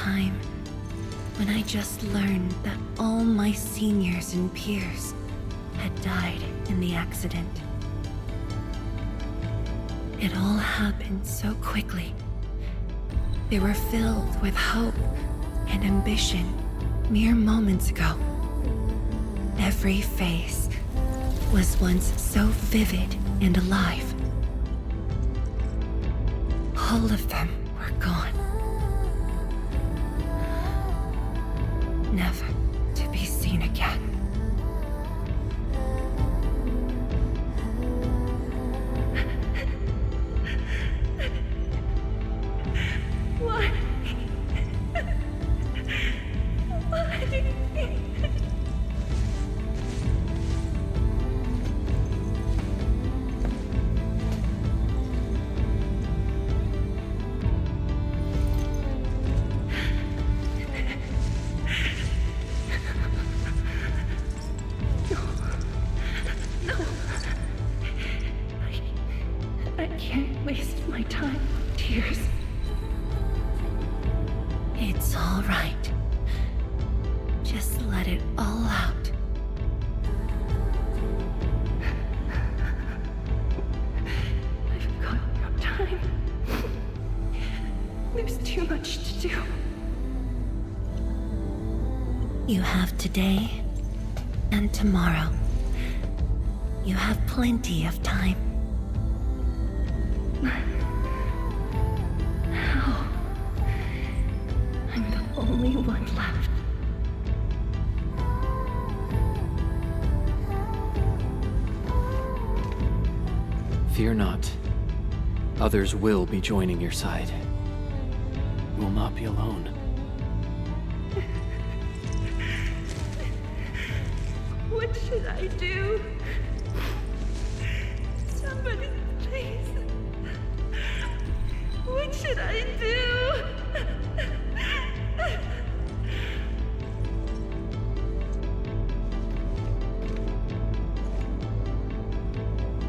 time when I just learned that all my seniors and peers had died in the accident. It all happened so quickly. They were filled with hope and ambition mere moments ago. Every face was once so vivid and alive. All of them were gone. Never to be seen again. Why? I can't waste my time on tears. It's all right. Just let it all out. I've got no time. There's too much to do. You have today and tomorrow. You have plenty of time. How? I'm the only one left. Fear not. Others will be joining your side. You will not be alone. What should I do? Somebody, please. What should I do?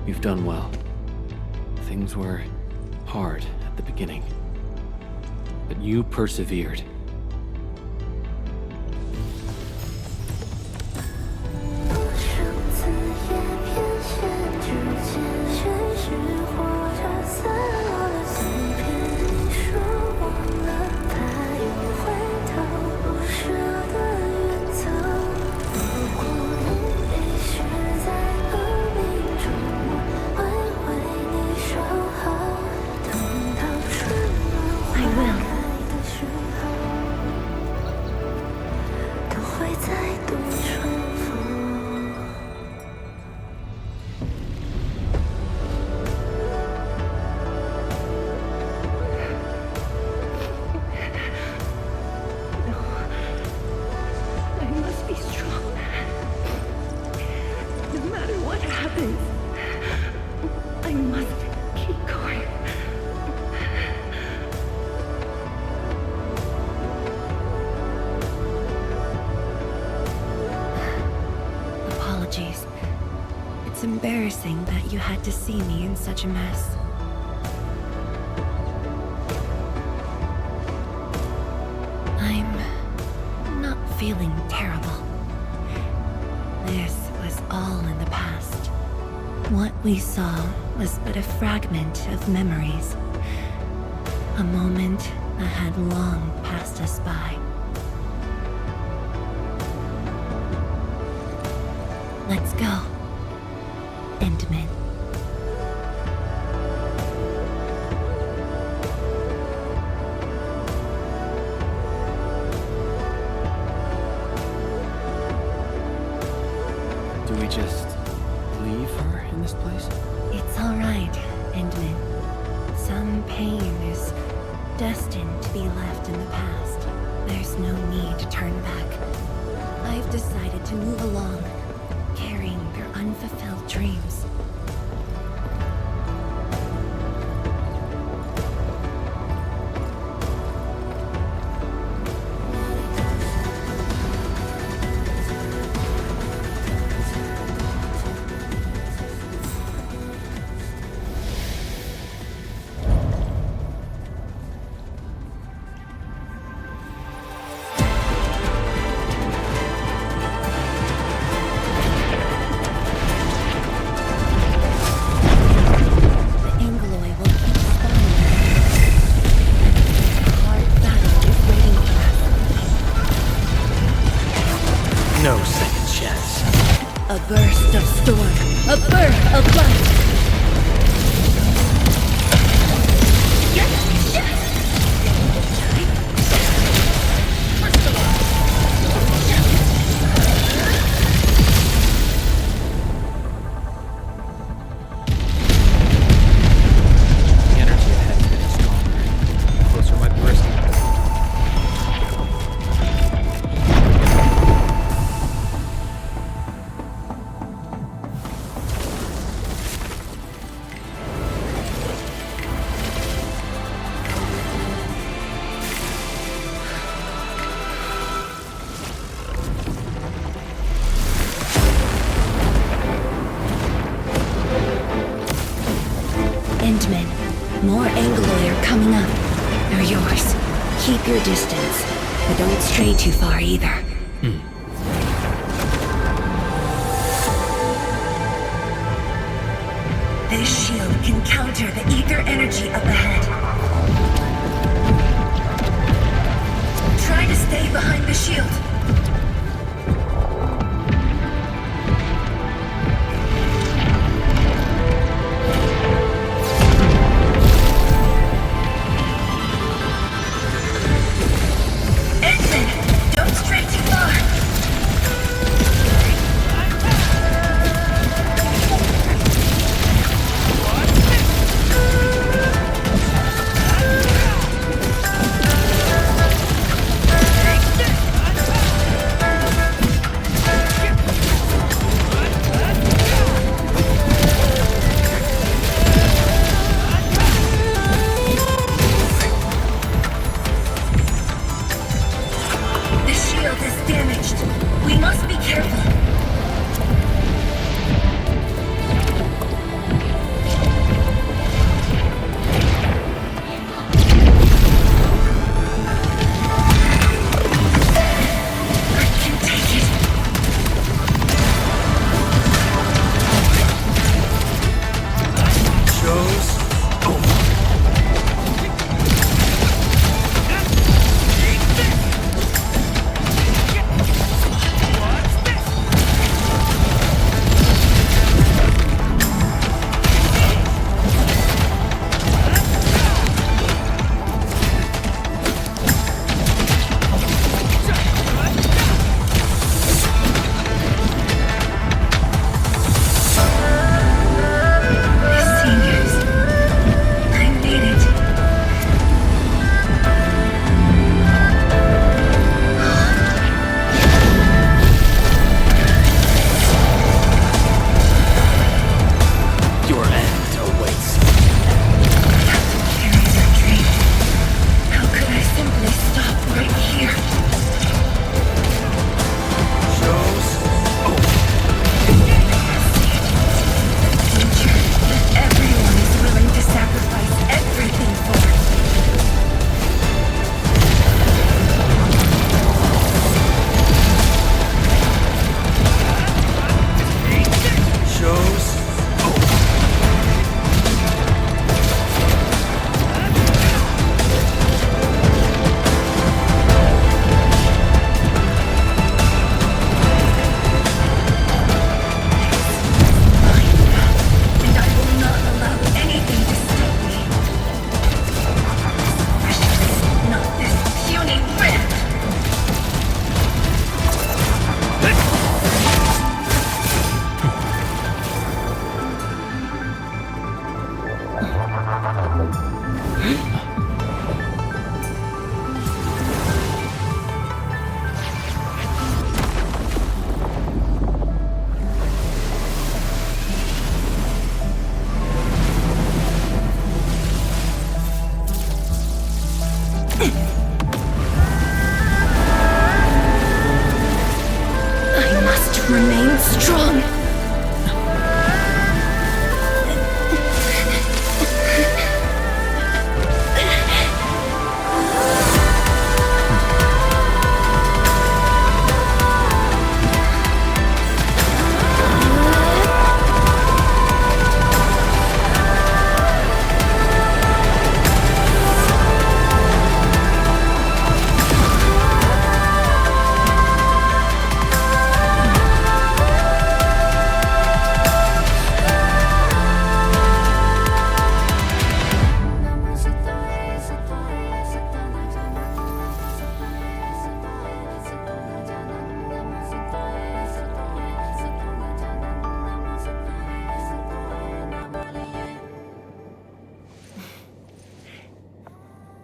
You've done well. Things were hard at the beginning, but you persevered. I must keep going. Apologies. It's embarrassing that you had to see me in such a mess. I'm not feeling terrible. This was all in the past. What we saw was but a fragment of memories. A moment that had long passed us by. Let's go, Endman. Do we just leave her in this place? It's all right, Endman. Some pain is destined to be left in the past. There's no need to turn back. I've decided to move along, carrying their unfulfilled dreams. A burst of storm, a birth of light. More Angloy are coming up. They're yours. Keep your distance, but don't stray too far either. This shield can counter the ether energy up ahead. Try to stay behind the shield.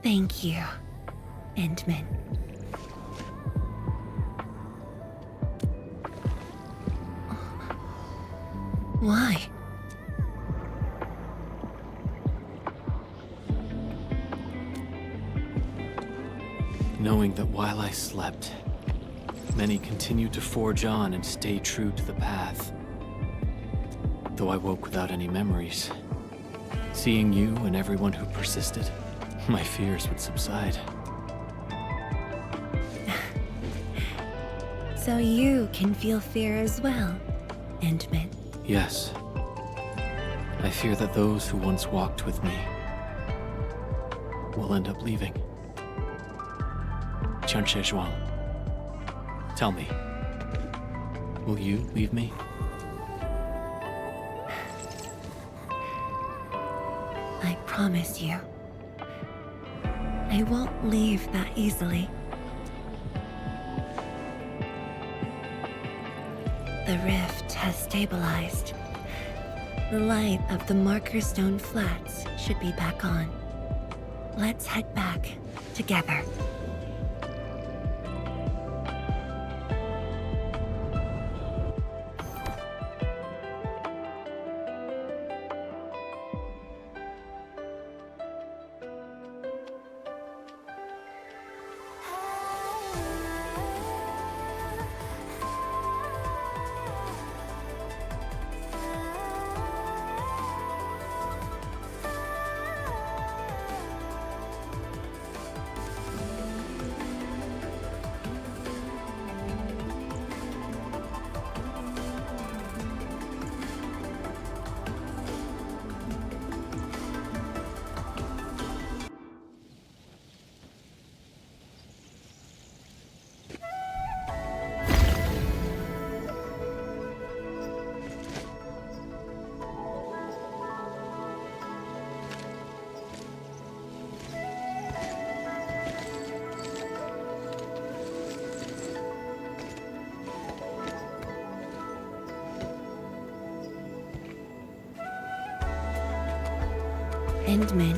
Thank you, Endman. Why? Knowing that while I slept, many continued to forge on and stay true to the path. Though I woke without any memories, seeing you and everyone who persisted, my fears would subside. So you can feel fear as well, Endman. Yes. I fear that those who once walked with me will end up leaving. Qianxie Zhuang, tell me, will you leave me? I promise you, I won't leave that easily. The rift has stabilized. The light of the Marker Stone Flats should be back on. Let's head back together. Endman,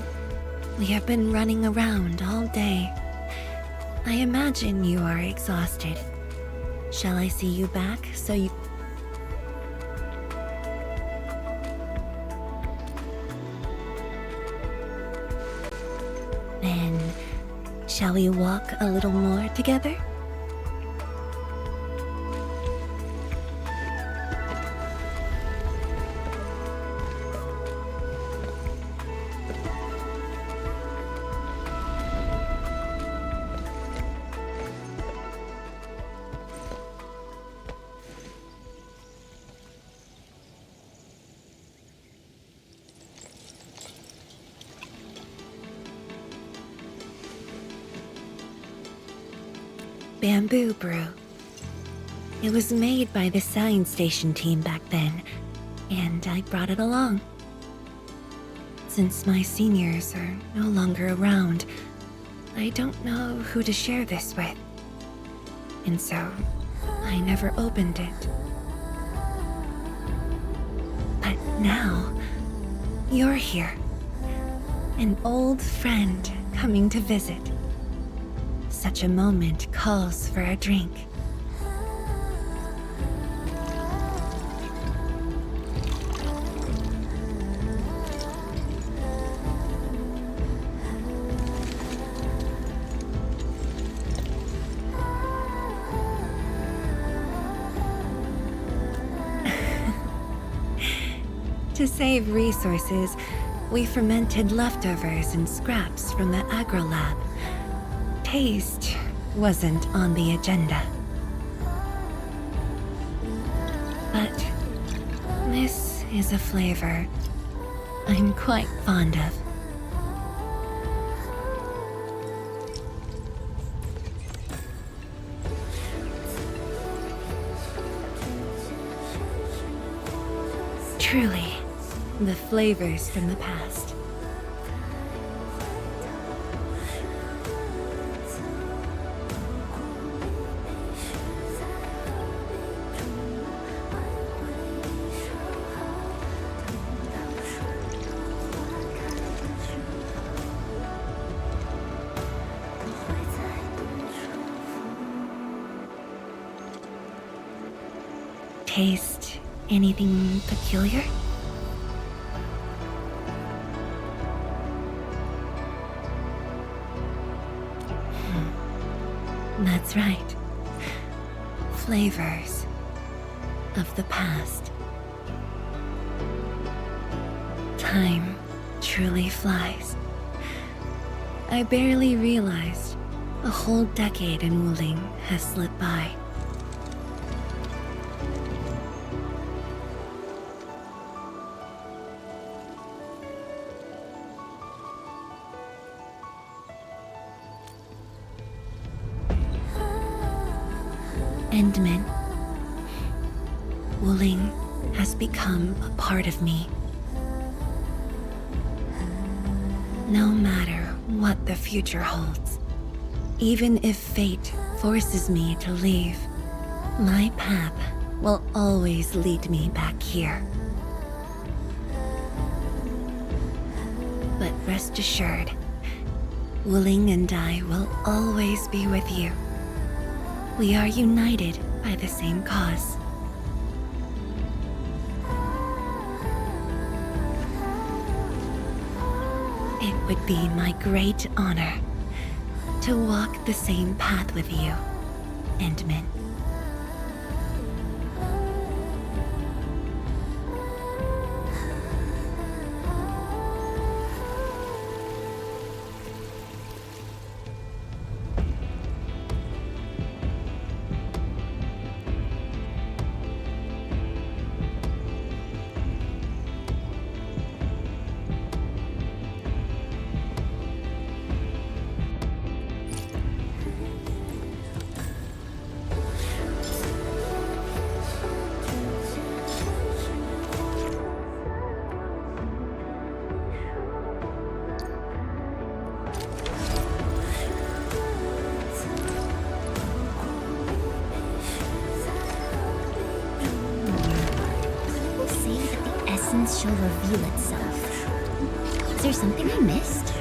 we have been running around all day. I imagine you are exhausted. Shall I see you back so you... Then, shall we walk a little more together? Bamboo brew. It was made by the science station team back then, and I brought it along. Since my seniors are no longer around, I don't know who to share this with. And so, I never opened it. But now, you're here. An old friend coming to visit. Such a moment calls for a drink. To save resources, we fermented leftovers and scraps from the agro lab. Taste wasn't on the agenda. But this is a flavor I'm quite fond of. Truly, the flavors from the past. taste anything peculiar? That's right. Flavors of the past. Time truly flies. I barely realized a whole decade in Wuling has slipped by. Endman. Wuling has become a part of me. No matter what the future holds, even if fate forces me to leave, my path will always lead me back here. But rest assured, Wuling and I will always be with you. We are united by the same cause. It would be my great honor to walk the same path with you, Endman. Shall reveal itself. Is there something I missed?